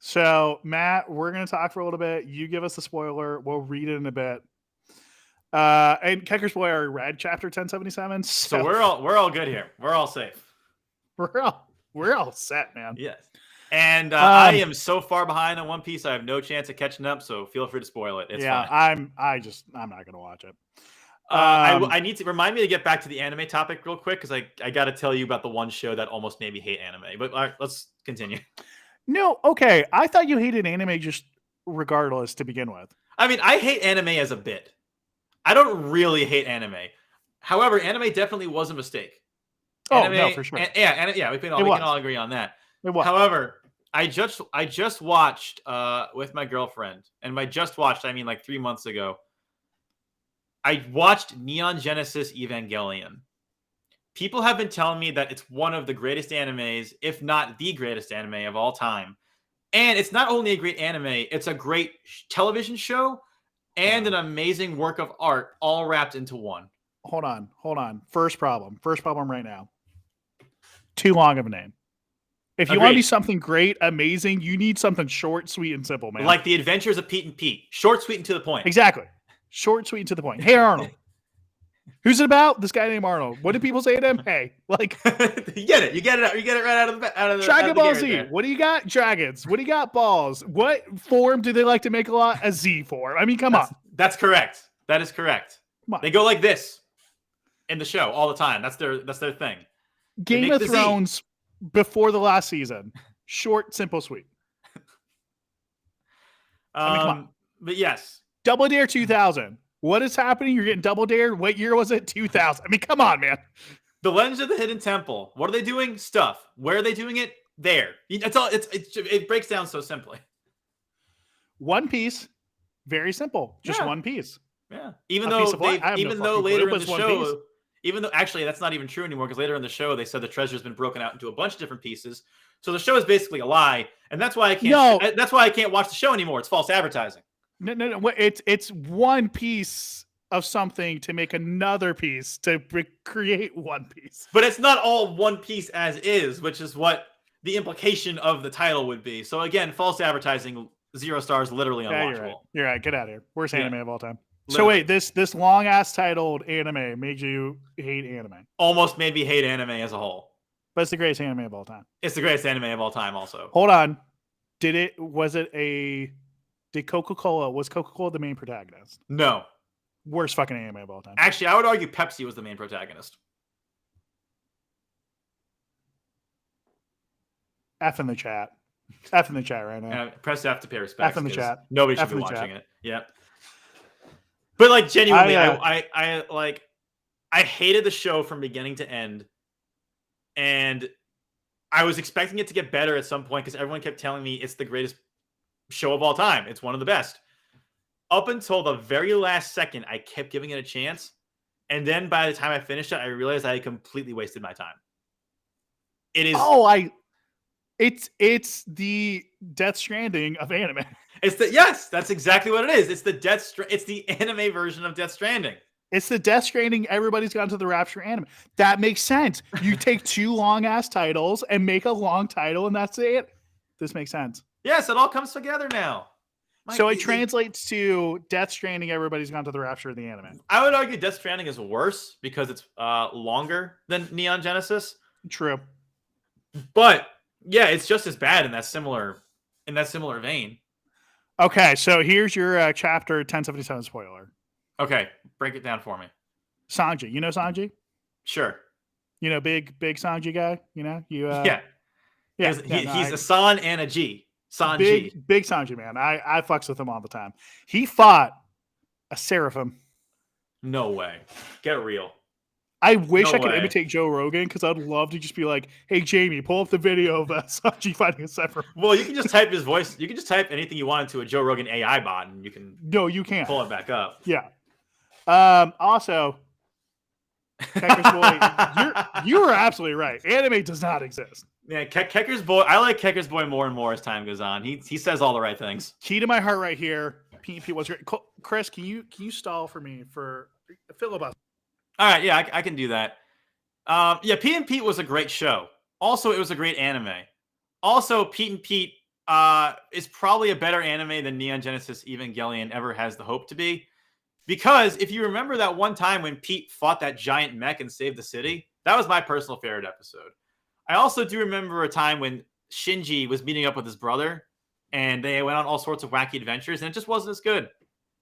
Speaker 1: So, Matt, we're going to talk for a little bit. You give us the spoiler. We'll read it in a bit. And Keckers Boy already read chapter 1077.
Speaker 2: So we're all good here. We're all safe.
Speaker 1: We're all set, man.
Speaker 2: Yes. And I am so far behind on One Piece, I have no chance of catching up. So feel free to spoil it. It's fine.
Speaker 1: I'm not going to watch it.
Speaker 2: I need to remind me to get back to the anime topic real quick because I got to tell you about the one show that almost made me hate anime. But all right, let's continue.
Speaker 1: No, okay. I thought you hated anime just regardless to begin with.
Speaker 2: I mean, I hate anime as a bit. I don't really hate anime. However, anime definitely was a mistake. Anime,
Speaker 1: no, for sure.
Speaker 2: We can all agree on that. However, I just watched with my girlfriend, and by just watched I mean like 3 months ago. I watched Neon Genesis Evangelion. People have been telling me that it's one of the greatest animes, if not the greatest anime of all time. And it's not only a great anime, it's a great television show and an amazing work of art all wrapped into one.
Speaker 1: Hold on. First problem right now. Too long of a name. If you want to
Speaker 2: Agreed.
Speaker 1: be something great, amazing, you need something short, sweet, and simple, man.
Speaker 2: Like The Adventures of Pete and Pete. Short, sweet, and to the point.
Speaker 1: Exactly. Short, sweet, and to the point. Hey, Arnold. Who's it about? This guy named Arnold. What do people say to him? Hey, like
Speaker 2: you get it. You get it right out of the
Speaker 1: Dragon Ball
Speaker 2: gate
Speaker 1: Z.
Speaker 2: right
Speaker 1: What do you got? Dragons. What do you got? Balls. What form do they like to make a lot? A Z form. I mean, come on.
Speaker 2: That's correct. That is correct.
Speaker 1: Come on.
Speaker 2: They go like this in the show all the time. That's their thing.
Speaker 1: Game of Thrones before the last season. Short, simple, sweet. I mean, come on.
Speaker 2: But yes.
Speaker 1: Double Dare 2000. What is happening? You're getting Double Dare. What year was it? 2000. I mean, come on, man.
Speaker 2: The Legends of the Hidden Temple. What are they doing? Stuff. Where are they doing it? There. It's all. It breaks down so simply.
Speaker 1: One piece. Very simple. Just one piece.
Speaker 2: Yeah. Even though later in the show, even though actually that's not even true anymore, because later in the show they said the treasure's been broken out into a bunch of different pieces. So the show is basically a lie, and that's why I can't. That's why I can't watch the show anymore. It's false advertising.
Speaker 1: No. It's one piece of something to make another piece to create one piece.
Speaker 2: But it's not all one piece as is, which is what the implication of the title would be. So again, false advertising, 0 stars, literally unwatchable.
Speaker 1: You're right. Get out of here. Worst anime of all time. Literally. So wait, this long ass titled anime made you hate anime?
Speaker 2: Almost made me hate anime as a whole.
Speaker 1: But it's the greatest anime of all time.
Speaker 2: It's the greatest anime of all time. Also,
Speaker 1: hold on. Was Coca-Cola the main protagonist?
Speaker 2: No.
Speaker 1: Worst fucking anime of all time.
Speaker 2: Actually, I would argue Pepsi was the main protagonist.
Speaker 1: F in the chat. F in the chat right now.
Speaker 2: Press F to pay respects.
Speaker 1: F in the chat.
Speaker 2: Nobody should be watching it. Yeah. But like genuinely, I hated the show from beginning to end. And I was expecting it to get better at some point because everyone kept telling me it's the greatest show of all time. It's one of the best. Up until the very last second, I kept giving it a chance. And then by the time I finished it, I realized I had completely wasted my time. It is.
Speaker 1: It's the Death Stranding of anime.
Speaker 2: Yes, that's exactly what it is. It's the anime version of Death Stranding.
Speaker 1: It's the Death Stranding. Everybody's gone to the Rapture anime. That makes sense. You take 2 long ass titles and make a long title, and that's it. This makes sense.
Speaker 2: Yes, it all comes together now.
Speaker 1: So it translates to Death Stranding. Everybody's gone to the Rapture of the anime.
Speaker 2: I would argue Death Stranding is worse because it's longer than Neon Genesis.
Speaker 1: True,
Speaker 2: but yeah, it's just as bad in that similar vein.
Speaker 1: Okay, so here's your chapter 1077 spoiler.
Speaker 2: Okay, break it down for me.
Speaker 1: Sanji, you know Sanji?
Speaker 2: Sure.
Speaker 1: You know, big Sanji guy. You know,
Speaker 2: yeah. He's a San and a G. Sanji.
Speaker 1: Big Sanji man. I fucks with him all the time. He fought a seraphim.
Speaker 2: No way. Get real.
Speaker 1: I wish I could imitate Joe Rogan because I'd love to just be like, "Hey Jamie, pull up the video of Sanji fighting a seraphim."
Speaker 2: Well, you can just type his voice. You can just type anything you want into a Joe Rogan AI bot, and you can.
Speaker 1: No, you can't
Speaker 2: pull it back up.
Speaker 1: Yeah. Also, Kecker's Boy, you are absolutely right. Anime does not exist.
Speaker 2: Yeah, Kecker's Boy. I like Kecker's Boy more and more as time goes on. He says all the right things.
Speaker 1: Key to my heart right here. P was great. Chris, can you stall for me for filibuster?
Speaker 2: All right, yeah, I can do that. Yeah, Pete and Pete was a great show. Also, it was a great anime. Also, Pete and Pete is probably a better anime than Neon Genesis Evangelion ever has the hope to be. Because if you remember that one time when Pete fought that giant mech and saved the city, that was my personal favorite episode. I also do remember a time when Shinji was meeting up with his brother and they went on all sorts of wacky adventures and it just wasn't as good.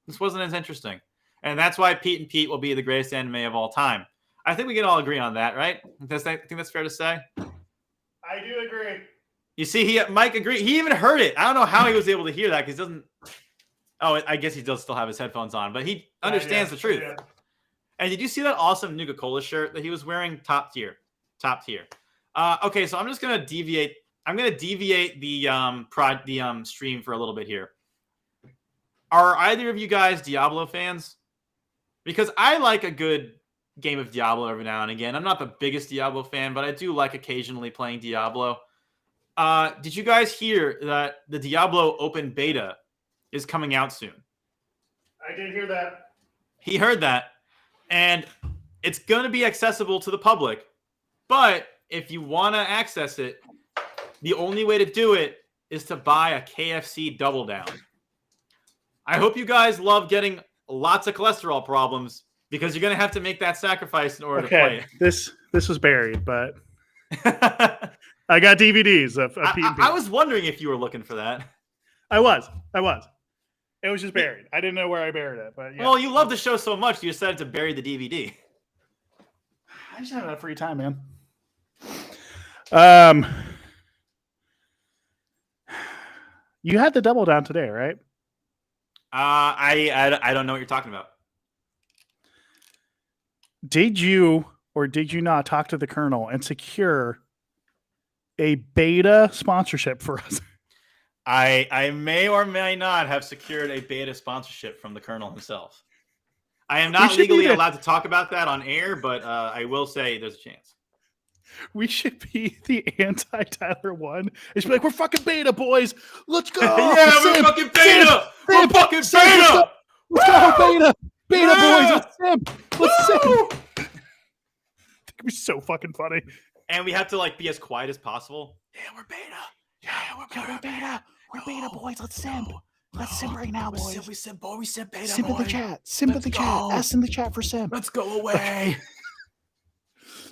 Speaker 2: This wasn't as interesting. And that's why Pete and Pete will be the greatest anime of all time. I think we can all agree on that, right? I think that's fair to say.
Speaker 1: I do agree.
Speaker 2: You see, Mike agreed. He even heard it. I don't know how he was able to hear that because he doesn't. Oh, I guess he does still have his headphones on, but he understands the truth. Yeah. And did you see that awesome Nuka-Cola shirt that he was wearing? Top tier. Okay, so I'm just gonna deviate. I'm gonna deviate the stream for a little bit here. Are either of you guys Diablo fans? Because I like a good game of Diablo every now and again. I'm not the biggest Diablo fan, but I do like occasionally playing Diablo. Did you guys hear that the Diablo open beta is coming out soon?
Speaker 1: I did hear that.
Speaker 2: He heard that. And it's going to be accessible to the public, but if you want to access it, the only way to do it is to buy a KFC Double Down. I hope you guys love getting lots of cholesterol problems because you're going to have to make that sacrifice in order to play it.
Speaker 1: This was buried, but I got DVDs of Pete and Pete.
Speaker 2: I was wondering if you were looking for that.
Speaker 1: I was. It was just buried. I didn't know where I buried it, but yeah.
Speaker 2: Well, you love the show so much, you decided to bury the DVD.
Speaker 1: I just have enough free time, man. You had the Double Down today, right?
Speaker 2: I don't know what you're talking about.
Speaker 1: Did you or did you not talk to the Colonel and secure a beta sponsorship for us?
Speaker 2: I may or may not have secured a beta sponsorship from the Colonel himself. I am not legally allowed to talk about that on air, but I will say there's a chance.
Speaker 1: We should be the anti-Tyler one. It should be like, we're fucking beta, boys. Let's go.
Speaker 2: Yeah, we're fucking beta. We're fucking beta.
Speaker 1: Let's go, beta. Beta, boys. Let's simp. Let's simp. It'd be so fucking funny.
Speaker 2: And we have to like be as quiet as possible.
Speaker 1: Yeah, we're beta. We're beta. We're beta, boys. Let's simp. Let's simp right now, boys.
Speaker 2: We simp, boy. We simp beta,
Speaker 1: simp in the chat. Simp in the chat. S in the chat for simp.
Speaker 2: Let's go away.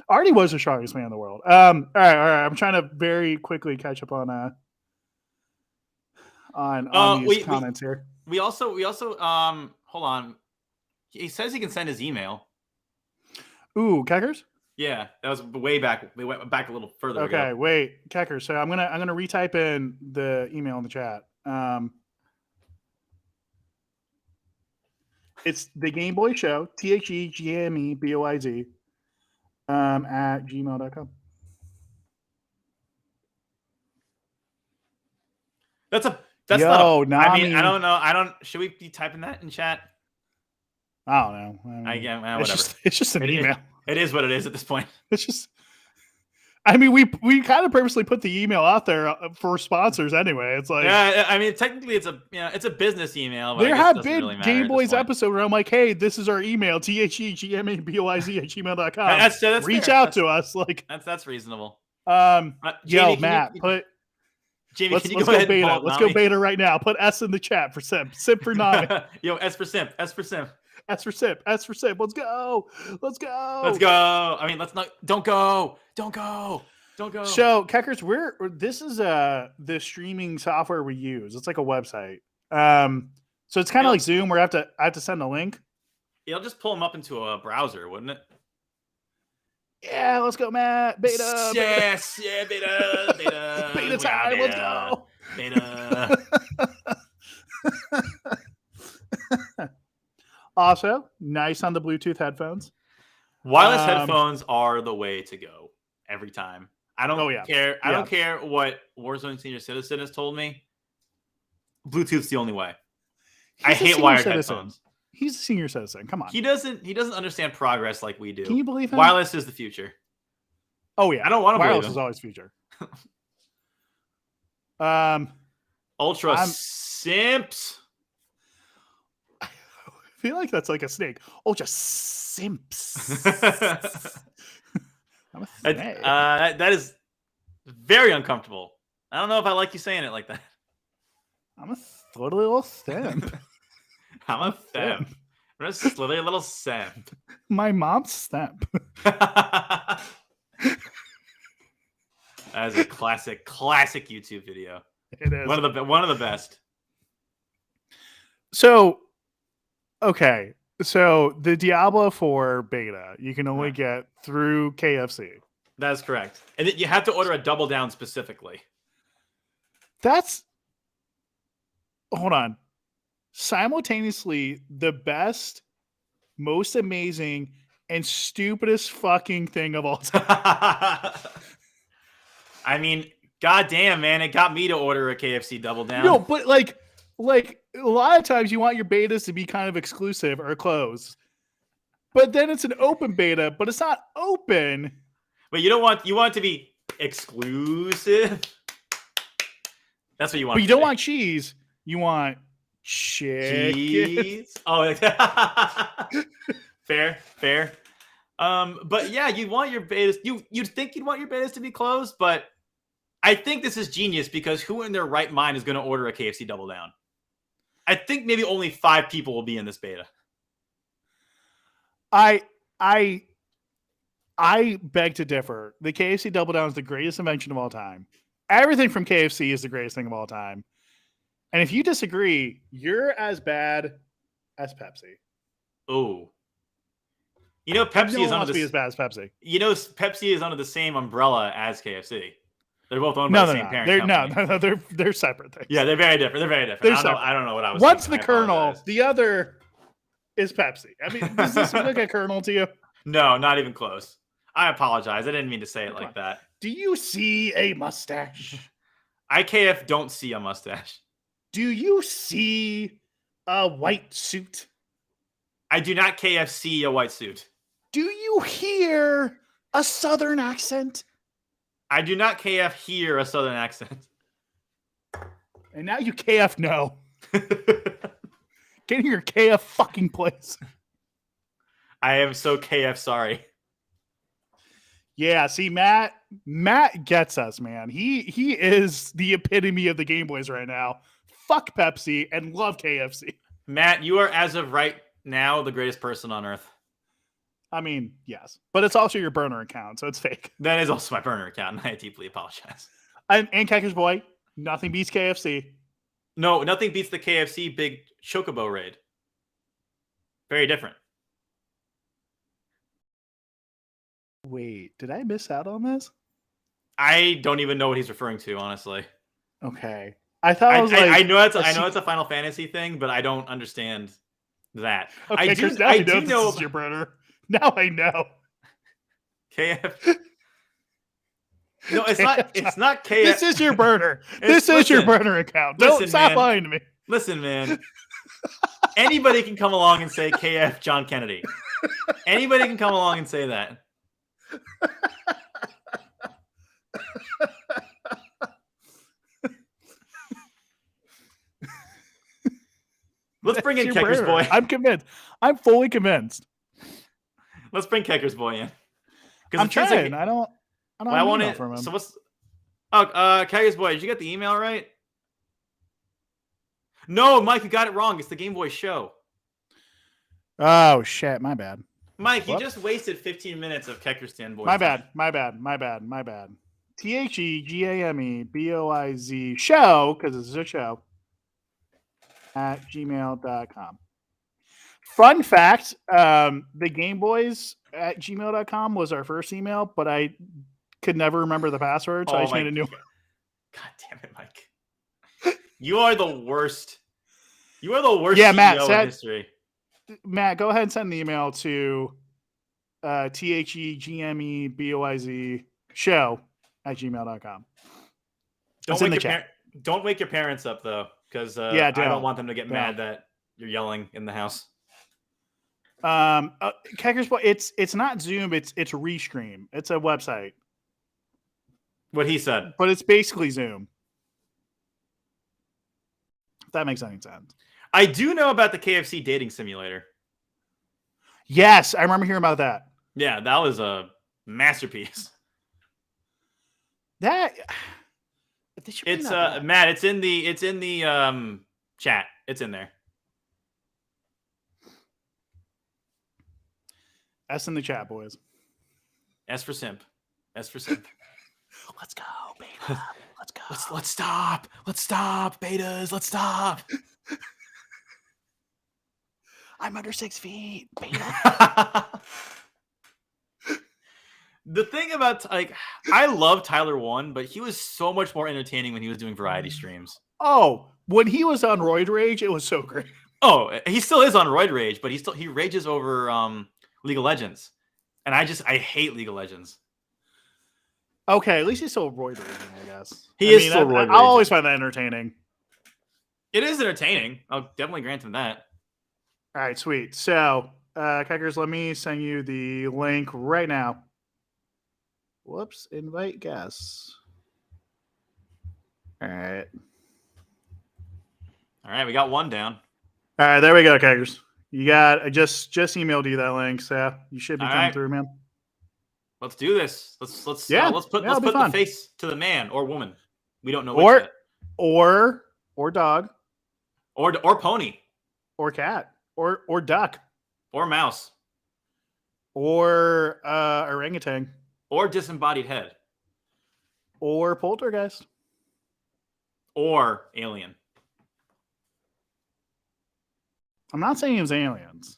Speaker 1: Artie was the strongest man in the world. All right. I'm trying to very quickly catch up on these comments here.
Speaker 2: We also hold on. He says he can send his email.
Speaker 1: Ooh, Keckers?
Speaker 2: Yeah, that was way back. We went back a little further ago.
Speaker 1: Okay, wait, Keckers. So I'm gonna retype in the email in the chat. It's the Game Boy Show, TheGameboyz, at gmail.com.
Speaker 2: That's
Speaker 1: Yo,
Speaker 2: not. I mean, I don't know. Should we be typing that in chat?
Speaker 1: I don't know.
Speaker 2: Whatever.
Speaker 1: It's just an email.
Speaker 2: It is what it is at this point.
Speaker 1: It's just. I mean, we kind of purposely put the email out there for sponsors anyway. It's like,
Speaker 2: yeah, I mean, technically it's a business email. But
Speaker 1: there have been really Game Boys episode where I'm like, hey, this is our email, TheGameboyz@gmail.com.
Speaker 2: That's
Speaker 1: reach
Speaker 2: fair.
Speaker 1: out to us. Like
Speaker 2: that's reasonable.
Speaker 1: Jamie,
Speaker 2: yo,
Speaker 1: Matt,
Speaker 2: Jamie,
Speaker 1: let's go beta. Let's go beta right now. Put S in the chat for simp. Simp for Nami.
Speaker 2: Yo, S for simp. S for simp.
Speaker 1: S for simp. S for simp. Let's go. Let's go.
Speaker 2: Let's go. I mean, let's not. Don't go. Don't go. Don't go.
Speaker 1: So, Keckers, this is the streaming software we use. It's like a website. So it's kind of like Zoom where I have to send a link.
Speaker 2: It'll just pull them up into a browser, wouldn't it?
Speaker 1: Yeah, let's go, Matt. Beta.
Speaker 2: Yes, yeah, beta.
Speaker 1: Beta time. Let's go.
Speaker 2: Beta.
Speaker 1: Also, nice on the Bluetooth headphones.
Speaker 2: Wireless headphones are the way to go every time. I don't care. I don't care what Warzone Senior Citizen has told me. Bluetooth's the only way. I hate wired headphones.
Speaker 1: He's a senior citizen. Come on.
Speaker 2: He doesn't understand progress like we do.
Speaker 1: Can you believe him?
Speaker 2: Wireless is the future.
Speaker 1: Oh yeah.
Speaker 2: I don't want to
Speaker 1: wireless is always future.
Speaker 2: Ultra simps.
Speaker 1: I feel like that's like a snake. Ultra simps.
Speaker 2: That is very uncomfortable. I don't know if I like you saying it like that.
Speaker 1: I'm a slithy little simp.
Speaker 2: I'm a simp. I'm a slithy little simp.
Speaker 1: My mom's simp.
Speaker 2: That is a classic YouTube video.
Speaker 1: It is
Speaker 2: one of the best.
Speaker 1: So, okay. So the Diablo 4 beta you can only get through KFC.
Speaker 2: That is correct, and you have to order a Double Down specifically. Hold on. Simultaneously, the best, most amazing, and stupidest fucking thing of all time. I mean, goddamn, man, it got me to order a KFC Double Down.
Speaker 1: No, but like a lot of times you want your betas to be kind of exclusive or closed, but then it's an open beta, but it's not open.
Speaker 2: But you want it to be exclusive. That's what you want.
Speaker 1: But you don't want cheese. You want chicken.
Speaker 2: Cheese. Oh, fair. But yeah, you want your betas. You'd think you'd want your betas to be closed, but I think this is genius because who in their right mind is going to order a KFC Double Down? I think maybe only 5 people will be in this beta.
Speaker 1: I beg to differ. The KFC Double Down is the greatest invention of all time. Everything from KFC is the greatest thing of all time. And if you disagree, you're as bad as Pepsi.
Speaker 2: Oh. You know, Pepsi is under
Speaker 1: be as bad as Pepsi.
Speaker 2: You know, Pepsi is under the same umbrella as KFC. They're both owned by the same parent company.
Speaker 1: They're separate things.
Speaker 2: Yeah, they're very different. I don't know what I was.
Speaker 1: One's the Colonel, the other is Pepsi. I mean, does this look like a Colonel to you?
Speaker 2: No, not even close. I apologize. I didn't mean to say it like that.
Speaker 1: Do you see a mustache?
Speaker 2: IKF don't see a mustache.
Speaker 1: Do you see a white suit?
Speaker 2: I do not KFC a white suit.
Speaker 1: Do you hear a southern accent?
Speaker 2: I do not KF hear a southern accent.
Speaker 1: And now you KF no. Get in your KF fucking place.
Speaker 2: I am so KF sorry.
Speaker 1: Yeah, see, Matt gets us, man. He is the epitome of the Game Boys right now. Fuck Pepsi and love KFC.
Speaker 2: Matt, you are, as of right now, the greatest person on earth.
Speaker 1: I mean, yes. But it's also your burner account, so it's fake.
Speaker 2: That is also my burner account, and I deeply apologize.
Speaker 1: And Kecker's Boy, nothing beats KFC.
Speaker 2: No, nothing beats the KFC big Chocobo raid. Very different.
Speaker 1: Wait, did I miss out on this?
Speaker 2: I don't even know what he's referring to, honestly.
Speaker 1: Okay. I thought I was
Speaker 2: I know it's a Final Fantasy thing, but I don't understand that.
Speaker 1: Okay, I do know this is your burner. Now I know.
Speaker 2: KF. No, it's not. It's not KF.
Speaker 1: This is your burner. This is your burner account. Don't stop lying to me.
Speaker 2: Listen, man. Anybody can come along and say KF John Kennedy. Anybody can come along and say that. Let's bring in Kecker's Boy.
Speaker 1: I'm convinced. I'm fully convinced.
Speaker 2: Let's bring Kecker's Boy in.
Speaker 1: I'm trying. I don't want it from him.
Speaker 2: So what's? Oh, Kecker's Boy, did you get the email right? No, Mike, you got it wrong. It's the Game Boy show.
Speaker 1: Oh shit, my bad.
Speaker 2: Mike, you just wasted 15 minutes of Kecker's Boy.
Speaker 1: My bad. TheGameBoiz show, because this is a show, at gmail.com. Fun fact, the Game Boys at gmail.com was our first email, but I could never remember the password, so I just made a new one.
Speaker 2: God damn it, Mike. You are the worst. You are the worst
Speaker 1: Matt,
Speaker 2: CEO in history.
Speaker 1: Matt, go ahead and send the email to TheGameBoiz show at gmail.com.
Speaker 2: Don't wake your parents up, though, because I don't want them to get mad that you're yelling in the house.
Speaker 1: Kecker's Boy, it's not Zoom, it's Restream. It's a website.
Speaker 2: What he said.
Speaker 1: But it's basically Zoom. If that makes any sense.
Speaker 2: I do know about the KFC dating simulator.
Speaker 1: Yes, I remember hearing about that.
Speaker 2: Yeah, that was a masterpiece.
Speaker 1: It's
Speaker 2: Matt, it's in the chat. It's in there.
Speaker 1: S in the chat, boys.
Speaker 2: S for simp. S for simp.
Speaker 1: Let's go, beta. Let's go.
Speaker 2: Let's stop. Let's stop, betas. Let's stop.
Speaker 1: I'm under 6 feet, beta.
Speaker 2: The thing about I love Tyler 1, but he was so much more entertaining when he was doing variety streams.
Speaker 1: Oh, when he was on Roid Rage, it was so great.
Speaker 2: Oh, he still is on Roid Rage, but he rages over League of Legends, and I hate League of Legends.
Speaker 1: Okay, at least he's still Roid Raging, I guess.
Speaker 2: He is still Roid Raging.
Speaker 1: I'll always find that entertaining.
Speaker 2: It is entertaining. I'll definitely grant him that.
Speaker 1: All right, sweet. So, Keckers, let me send you the link right now. Whoops, invite guests. All right.
Speaker 2: All right, we got one down.
Speaker 1: All right, there we go, Keckers. You got. I just emailed you that link, so you should be
Speaker 2: All
Speaker 1: coming
Speaker 2: right.
Speaker 1: through, man.
Speaker 2: Let's do this. Let's put
Speaker 1: it'll be
Speaker 2: the
Speaker 1: fun.
Speaker 2: face to the man or woman. We don't know which yet.
Speaker 1: Or dog,
Speaker 2: or pony,
Speaker 1: or cat, or duck,
Speaker 2: or mouse,
Speaker 1: or orangutan,
Speaker 2: or disembodied head,
Speaker 1: or poltergeist,
Speaker 2: or alien.
Speaker 1: I'm not saying it was aliens.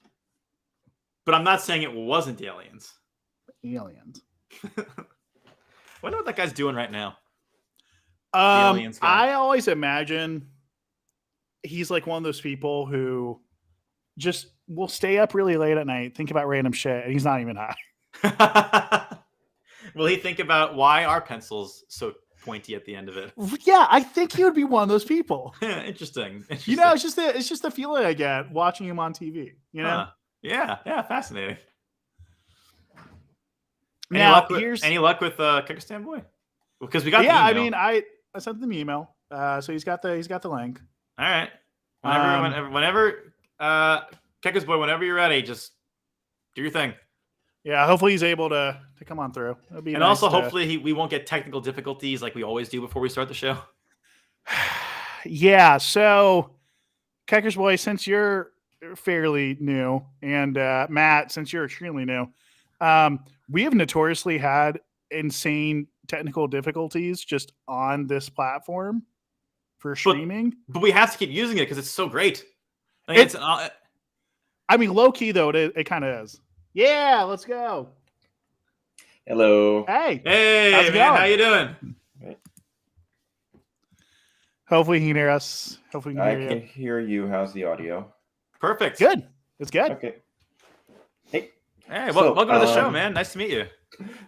Speaker 2: But I'm not saying it wasn't aliens.
Speaker 1: Aliens.
Speaker 2: Wonder what that guy's doing right now. Aliens guy.
Speaker 1: I always imagine he's like one of those people who just will stay up really late at night, think about random shit, and he's not even high.
Speaker 2: Will he think about why are pencils so pointy at the end of it?
Speaker 1: Yeah, I think he would be one of those people.
Speaker 2: Interesting.
Speaker 1: You know, it's just the feeling I get watching him on TV. You know?
Speaker 2: Yeah, fascinating.
Speaker 1: Now,
Speaker 2: any luck with Kyrgyzstan boy? Because we got
Speaker 1: the email. I mean, I sent them email, so he's got the link.
Speaker 2: All right. Whenever Kyrgyz boy, whenever you're ready, just do your thing.
Speaker 1: Yeah, hopefully he's able to come on through. It'll be
Speaker 2: and
Speaker 1: nice
Speaker 2: also, hopefully we won't get technical difficulties like we always do before we start the show.
Speaker 1: Yeah. So, Kyrgyz boy, since you're fairly new, and Matt, since you're extremely new, we have notoriously had insane technical difficulties just on this platform for streaming.
Speaker 2: But we have to keep using it because it's so great. Like
Speaker 1: I mean, low key though, it kind of is. Yeah, let's go.
Speaker 3: Hello.
Speaker 1: Hey,
Speaker 2: how's it going? How you doing?
Speaker 1: Hopefully he can hear us. Hopefully he
Speaker 3: I
Speaker 1: can
Speaker 3: can hear you. How's the audio?
Speaker 2: Perfect.
Speaker 1: Good. It's good.
Speaker 3: Okay. Hey,
Speaker 2: welcome to the show, man. Nice to meet you.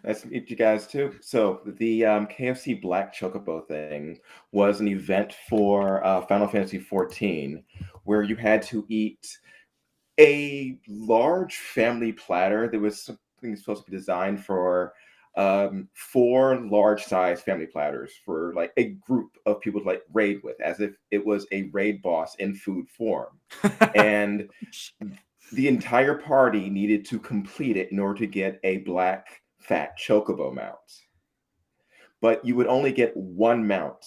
Speaker 3: Nice to meet you guys too. So the KFC Black Chocobo thing was an event for Final Fantasy XIV, where you had to eat a large family platter. There was something supposed to be designed for 4 large-size family platters for like a group of people to like raid with, as if it was a raid boss in food form. And the entire party needed to complete it in order to get a black fat chocobo mount. But you would only get 1 mount.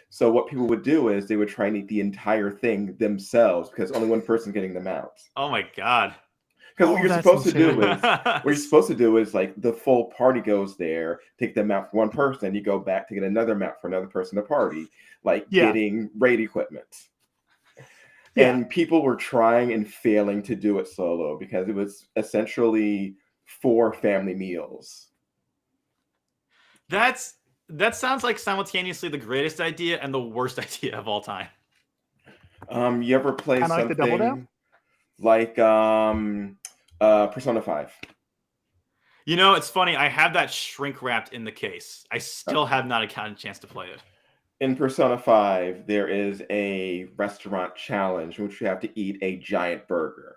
Speaker 3: So what people would do is they would try and eat the entire thing themselves because only one person's getting the mount.
Speaker 2: Oh my god.
Speaker 3: Because what you're supposed to do is like the full party goes there, take them out for one person, you go back to get another mount for another person to party, like getting raid equipment. Yeah. And people were trying and failing to do it solo because it was essentially 4 family meals.
Speaker 2: That sounds like simultaneously the greatest idea and the worst idea of all time.
Speaker 3: You ever play something
Speaker 1: like the Double Down?
Speaker 3: Like Persona 5?
Speaker 2: You know, it's funny. I have that shrink wrapped in the case. I still have not gotten a chance to play it.
Speaker 3: In Persona 5, there is a restaurant challenge in which you have to eat a giant burger.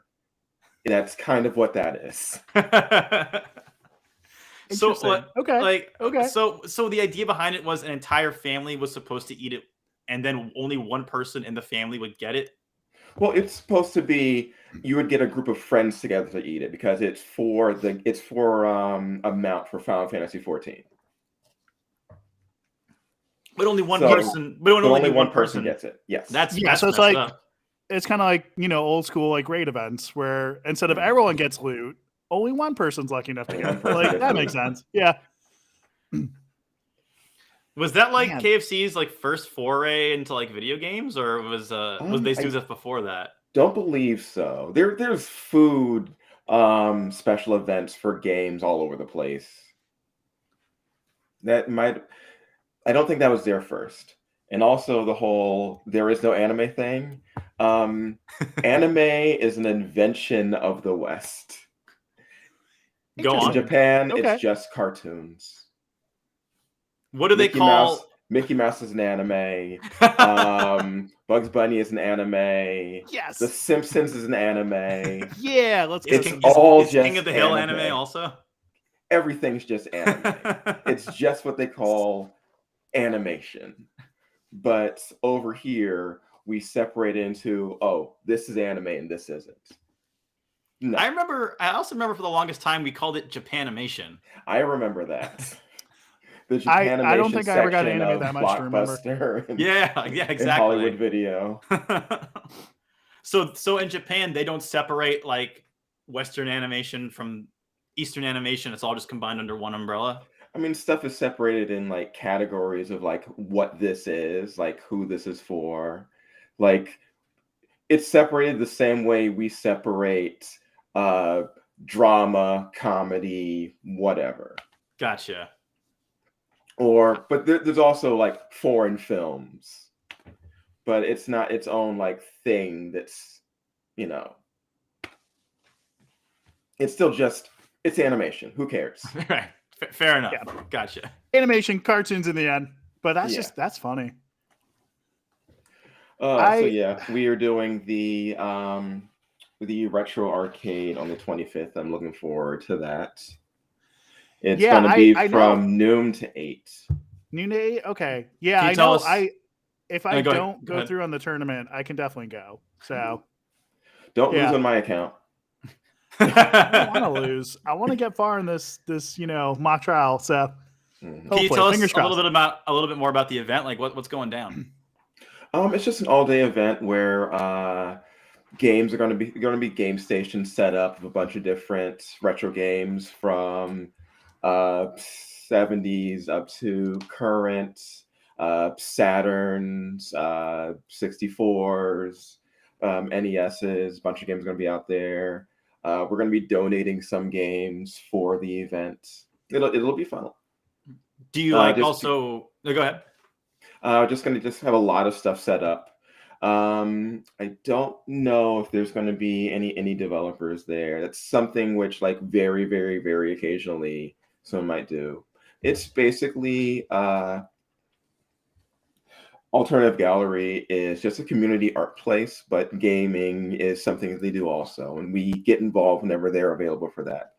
Speaker 3: And that's kind of what that is.
Speaker 2: So the idea behind it was an entire family was supposed to eat it, and then only one person in the family would get it.
Speaker 3: Well, it's supposed to be you would get a group of friends together to eat it because it's for a mount for Final Fantasy XIV.
Speaker 2: But only one person. But only one person
Speaker 3: gets it. Yes.
Speaker 2: That's
Speaker 1: so it's like up. It's kind of like old school like raid events where instead of everyone gets loot, only one person's lucky enough to get it. Like that makes sense. Yeah.
Speaker 2: Was that like KFC's like first foray into like video games, or was they do this before that?
Speaker 3: Don't believe so. There's food special events for games all over the place. I don't think that was there first. And also the whole there is no anime thing. Anime is an invention of the West.
Speaker 2: Go on.
Speaker 3: In Japan, it's just cartoons.
Speaker 2: What do they call?
Speaker 3: Mickey Mouse is an anime. Bugs Bunny is an anime.
Speaker 1: Yes.
Speaker 3: The Simpsons is an anime.
Speaker 1: Yeah, let's go.
Speaker 3: It's all just
Speaker 2: King of the Hill anime also?
Speaker 3: Everything's just anime. It's just what they call animation. But over here, we separate into, this is anime and this isn't. No.
Speaker 2: I also remember for the longest time we called it Japanimation.
Speaker 3: I remember that. The
Speaker 1: I
Speaker 3: Japanimation
Speaker 1: don't think I ever got
Speaker 3: section
Speaker 1: animated
Speaker 3: of
Speaker 1: that much to remember.
Speaker 3: Blockbuster and,
Speaker 2: Yeah,
Speaker 3: and
Speaker 2: exactly.
Speaker 3: Hollywood Video.
Speaker 2: So in Japan they don't separate like Western animation from Eastern animation. It's all just combined under one umbrella.
Speaker 3: I mean, stuff is separated in like categories of like what this is, like who this is for. Like it's separated the same way we separate drama, comedy, whatever.
Speaker 2: Gotcha.
Speaker 3: But there's also like foreign films, but it's not its own like thing. That's it's still just it's animation. Who cares?
Speaker 2: Right. Fair enough.
Speaker 1: Yeah.
Speaker 2: Gotcha.
Speaker 1: Animation, cartoons in the end, but that's funny.
Speaker 3: So yeah, we are doing the retro arcade on the 25th. I'm looking forward to that. It's going to be from noon to 8.
Speaker 1: Noon to 8? Okay. Yeah,
Speaker 2: Can you
Speaker 1: I
Speaker 2: tell
Speaker 1: know.
Speaker 2: us-
Speaker 1: If I
Speaker 2: go ahead.
Speaker 1: don't go through on the tournament, I can definitely go. So
Speaker 3: Don't lose on my account.
Speaker 1: I don't want to lose. I want to get far in this mock trial. So
Speaker 2: Can you tell us
Speaker 1: fingers
Speaker 2: a little bit more about the event? Like what's going down?
Speaker 3: It's just an all-day event where games are going to be game stations set up with a bunch of different retro games from 70s up to current, Saturns, 64s, NESs. A bunch of games are going to be out there. We're going to be donating some games for the event. It'll be fun.
Speaker 2: Do you like also? No, go ahead.
Speaker 3: Just going to have a lot of stuff set up. I don't know if there's going to be any developers there. That's something which, like, very, very, very occasionally someone might do. It's basically Alternative Gallery is just a community art place, but gaming is something that they do also, and we get involved whenever they're available for that.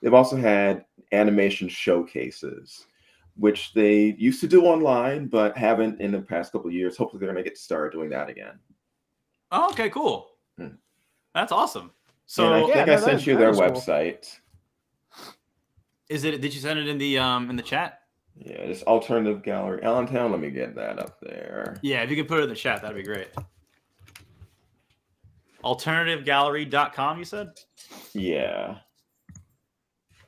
Speaker 3: They've also had animation showcases, which they used to do online, but haven't in the past couple of years. Hopefully they're going to get started doing that again.
Speaker 2: Oh, okay, cool. That's awesome. So
Speaker 3: and I think I sent you their website.
Speaker 2: Is it? Did you send it in the chat?
Speaker 3: Yeah, just Alternative Gallery Allentown. Let me get that up there.
Speaker 2: Yeah, if you could put it in the chat, that'd be great. AlternativeGallery.com, you said?
Speaker 3: Yeah.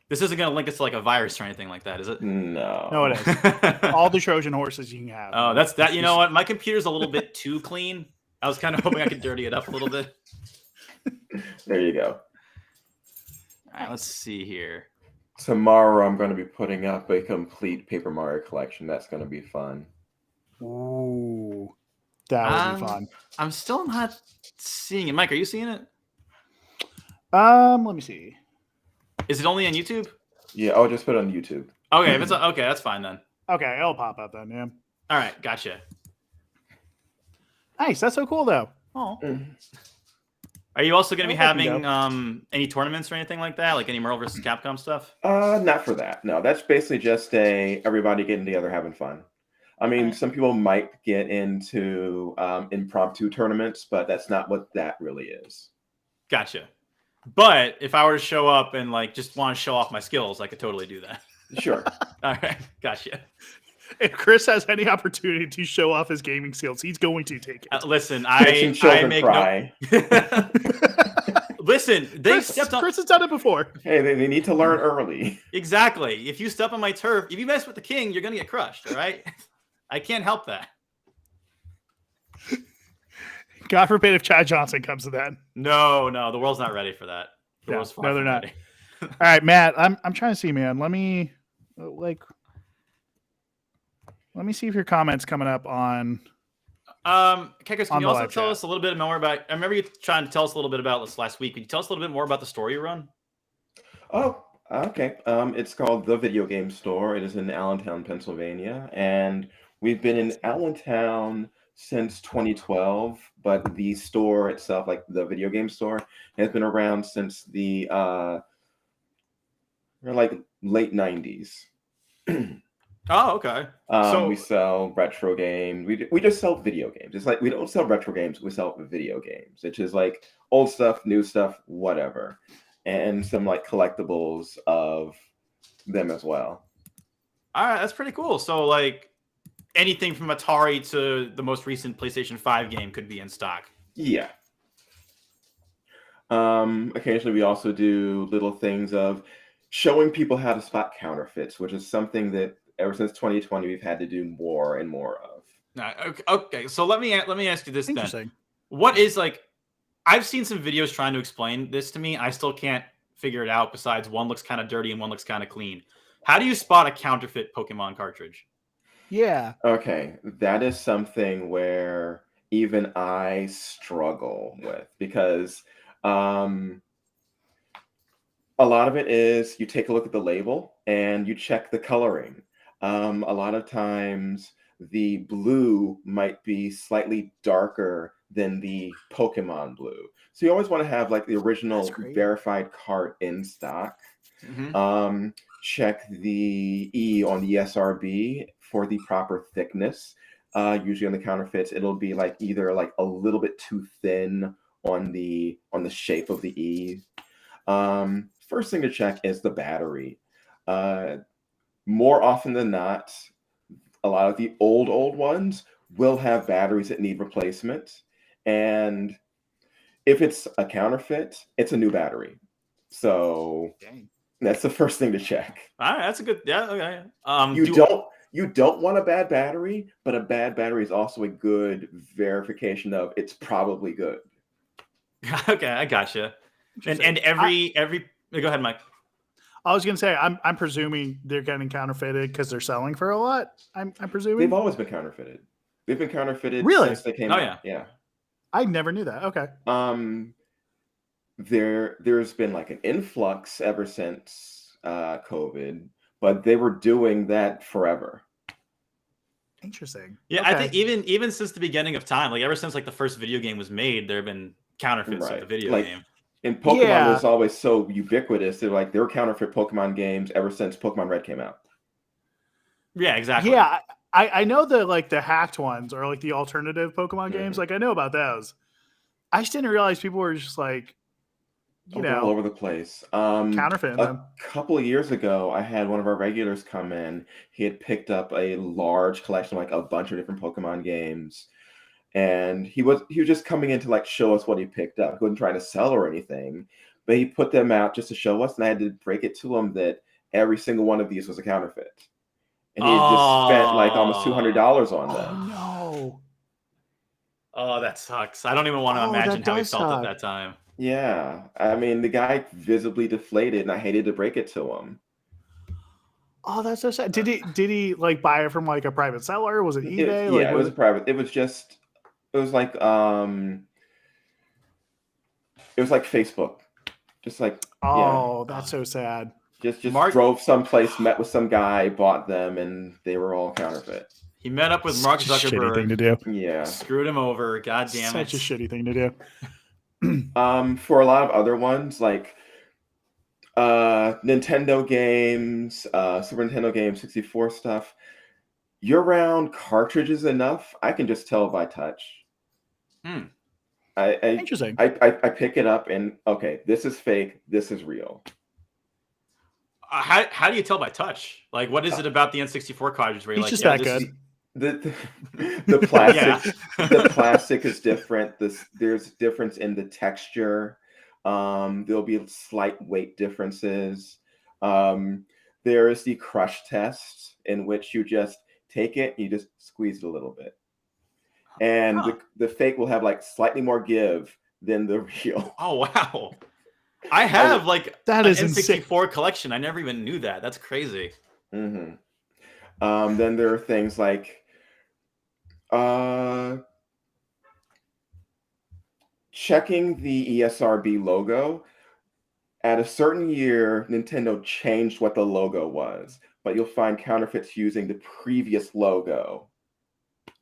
Speaker 2: This isn't going to link us to like a virus or anything like that, is it?
Speaker 3: No,
Speaker 1: it is. All the Trojan horses you can have.
Speaker 2: Oh, that's that. You know what? My computer's a little bit too clean. I was kind of hoping I could dirty it up a little bit.
Speaker 3: There you go.
Speaker 2: All right, let's see here.
Speaker 3: Tomorrow I'm going to be putting up a complete Paper Mario collection. That's going to be fun.
Speaker 1: Ooh, that would be fun.
Speaker 2: I'm still not seeing it. Mike, are you seeing it?
Speaker 1: Let me see.
Speaker 2: Is it only on YouTube?
Speaker 3: Yeah, I'll just put it on YouTube.
Speaker 2: Okay, if it's okay, that's fine then.
Speaker 1: Okay, it'll pop up then. Yeah.
Speaker 2: All right, gotcha.
Speaker 1: Nice. That's so cool, though. Oh.
Speaker 2: Are you also going to be having any tournaments or anything like that, like any Marvel vs. Capcom stuff?
Speaker 3: Not for that. No, that's basically just everybody getting together having fun. I mean, some people might get into impromptu tournaments, but that's not what that really is.
Speaker 2: Gotcha. But if I were to show up and like just want to show off my skills, I could totally do that.
Speaker 3: Sure.
Speaker 2: All right, gotcha.
Speaker 1: If Chris has any opportunity to show off his gaming skills, he's going to take it.
Speaker 2: Listen, I make
Speaker 3: cry.
Speaker 2: No... Listen, stepped on.
Speaker 1: Chris has done it before.
Speaker 3: Hey, they need to learn early.
Speaker 2: Exactly. If you step on my turf, if you mess with the king, you're gonna get crushed. All right. I can't help that.
Speaker 1: God forbid if Chad Johnson comes to that.
Speaker 2: No, the world's not ready for that.
Speaker 1: No, they're not. All right, Matt. I'm trying to see, man. Let me see if your comments coming up on.
Speaker 2: Kekos, can you also tell us a little bit more about? I remember you trying to tell us a little bit about this last week. Could you tell us a little bit more about the store you run?
Speaker 3: Oh, okay. It's called The Video Game Store. It is in Allentown, Pennsylvania, and we've been in Allentown since 2012. But the store itself, like the video game store, has been around since the late 90s.
Speaker 2: Oh, okay.
Speaker 3: So we sell retro games. We just sell video games. It's like we don't sell retro games. We sell video games, which is like old stuff, new stuff, whatever. and some like collectibles of them as well.
Speaker 2: All right, that's pretty cool. So like anything from Atari to the most recent PlayStation 5 game could be in stock.
Speaker 3: Yeah. Occasionally we also do little things of showing people how to spot counterfeits, which is something that ever since 2020 we've had to do more and more of.
Speaker 2: Okay. So let me ask you this then.
Speaker 1: Interesting.
Speaker 2: What is like? I've seen some videos trying to explain this to me. I still can't figure it out. Besides, one looks kind of dirty and one looks kind of clean. How do you spot a counterfeit Pokemon cartridge?
Speaker 1: Yeah.
Speaker 3: Okay, that is something where even I struggle with because um, a lot of it is you take a look at the label and you check the coloring. A lot of times the blue might be slightly darker than the Pokemon blue. So you always want to have like the original
Speaker 1: That's great.
Speaker 3: verified cart in stock.
Speaker 2: Mm-hmm.
Speaker 3: Check the E on the SRB for the proper thickness. Usually on the counterfeits, it'll be like either like a little bit too thin on the shape of the E. First thing to check is the battery. More often than not, a lot of the old ones will have batteries that need replacement. And if it's a counterfeit, it's a new battery. So
Speaker 1: Dang.
Speaker 3: that's the first thing to check.
Speaker 2: All right, that's a good. Yeah, okay.
Speaker 3: You don't want a bad battery, but a bad battery is also a good verification of it's probably good.
Speaker 2: Okay, I gotcha. And
Speaker 1: Interesting.
Speaker 2: every go ahead, Mike.
Speaker 1: I was gonna say I'm presuming they're getting counterfeited because they're selling for a lot. I'm presuming
Speaker 3: They've always been counterfeited. They've been counterfeited
Speaker 1: Really?
Speaker 3: since they came
Speaker 2: Oh,
Speaker 3: out. Yeah.
Speaker 1: I never knew that. Okay.
Speaker 3: There's been like an influx ever since COVID, but they were doing that forever.
Speaker 1: Interesting.
Speaker 2: Yeah,
Speaker 1: Okay.
Speaker 2: I think even since the beginning of time, like ever since like the first video game was made, there have been counterfeits of
Speaker 3: Right.
Speaker 2: the video
Speaker 3: Like,
Speaker 2: game.
Speaker 3: And Pokemon
Speaker 1: Yeah.
Speaker 3: was always so ubiquitous. They're like, there were counterfeit Pokemon games ever since Pokemon Red came out.
Speaker 2: Yeah, exactly.
Speaker 1: Yeah, I know the like the hacked ones or like the alternative Pokemon games.
Speaker 3: Mhm.
Speaker 1: Like I know about those. I just didn't realize people were just like, you
Speaker 3: They're all
Speaker 1: know,
Speaker 3: over the place.
Speaker 1: counterfeiting
Speaker 3: A
Speaker 1: them.
Speaker 3: couple of years ago, I had one of our regulars come in. He had picked up a large collection, like a bunch of different Pokemon games, and he was just coming in to like show us what he picked up. He wasn't trying to sell or anything, but he put them out just to show us, and I had to break it to him that every single one of these was a counterfeit, and he had just spent like almost $200 on
Speaker 1: Oh
Speaker 3: them.
Speaker 1: no.
Speaker 2: Oh, that sucks. I don't even want to
Speaker 1: Oh,
Speaker 2: imagine
Speaker 1: that
Speaker 2: how he
Speaker 1: does
Speaker 2: felt at
Speaker 1: suck.
Speaker 2: that time.
Speaker 3: Yeah, I mean the guy visibly deflated, and I hated to break it to him.
Speaker 1: Oh, that's so sad. Did he like buy it from like a private seller? Was it eBay?
Speaker 3: It was a private. It was like Facebook. Just like
Speaker 1: Oh, that's so sad.
Speaker 3: just
Speaker 2: Mark-
Speaker 3: drove someplace, met with some guy, bought them, and they were all counterfeit.
Speaker 2: He met up with Mark
Speaker 1: Such a shitty thing to
Speaker 2: Zuckerberg,
Speaker 1: do.
Speaker 3: Yeah.
Speaker 2: screwed him over. God damn it.
Speaker 1: Such a shitty thing to do.
Speaker 3: For a lot of other ones, like Nintendo games, Super Nintendo games, 64 stuff, you're around cartridges enough, I can just tell by touch.
Speaker 1: Interesting.
Speaker 3: I pick it up and okay, this is fake, this is real.
Speaker 2: How do you tell by touch? Like, what is it about the N64 cartridge where you're
Speaker 1: He's
Speaker 2: like,
Speaker 1: just that good.
Speaker 3: The plastic the plastic is different. There's difference in the texture. There'll be slight weight differences. There is the crush test in which you just take it, you just squeeze it a little bit, and the fake will have like slightly more give than the real.
Speaker 2: Oh wow! I have like
Speaker 1: that
Speaker 2: an
Speaker 1: is
Speaker 2: N64 collection. I never even knew that. That's crazy.
Speaker 3: Mm-hmm. Then there are things like checking the ESRB logo. At a certain year, Nintendo changed what the logo was, but you'll find counterfeits using the previous logo.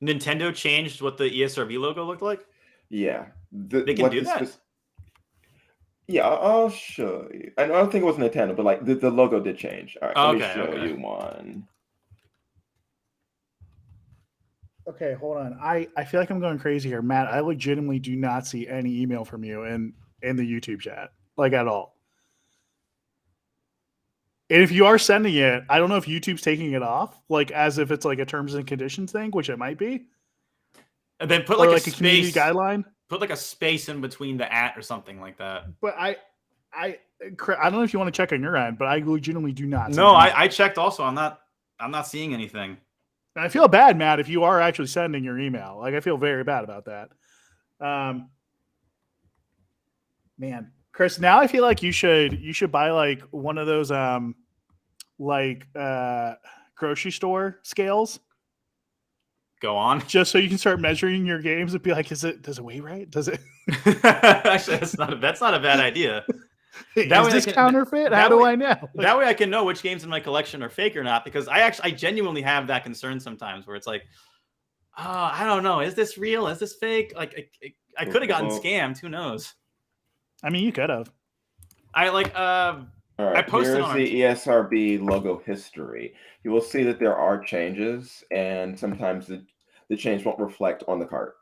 Speaker 2: Nintendo changed what the ESRB logo looked like?
Speaker 3: Yeah.
Speaker 2: They can do that?
Speaker 3: Yeah, I'll show you. I don't think it was Nintendo, but like the logo did change. All right, let me show you one.
Speaker 1: Okay, hold on. I feel like I'm going crazy here. Matt, I legitimately do not see any email from you in the YouTube chat. Like at all. And if you are sending it, I don't know if YouTube's taking it off, like as if it's like a terms and conditions thing, which it might be,
Speaker 2: And then put
Speaker 1: or
Speaker 2: like
Speaker 1: like a community
Speaker 2: space,
Speaker 1: guideline.
Speaker 2: put like a space in between the at or something like that.
Speaker 1: But I don't know if you want to check on your end, but I legitimately do not.
Speaker 2: No, I checked also. I'm not seeing anything.
Speaker 1: And I feel bad, Matt, if you are actually sending your email. Like I feel very bad about that. Man, Chris, now I feel like you should buy like one of those grocery store scales.
Speaker 2: Go on.
Speaker 1: Just so you can start measuring your games and be like, does it weigh right? Does it
Speaker 2: Actually that's not a bad idea.
Speaker 1: Is this counterfeit? How do I know?
Speaker 2: That way I can know which games in my collection are fake or not, because I genuinely have that concern sometimes where it's like, oh, I don't know. Is this real? Is this fake? Like I could have gotten scammed. Who knows?
Speaker 1: I mean, you could have.
Speaker 2: I like
Speaker 3: All right,
Speaker 2: I posted
Speaker 3: here's
Speaker 2: on
Speaker 3: the ESRB logo history. You will see that there are changes, and sometimes the change won't reflect on the cart.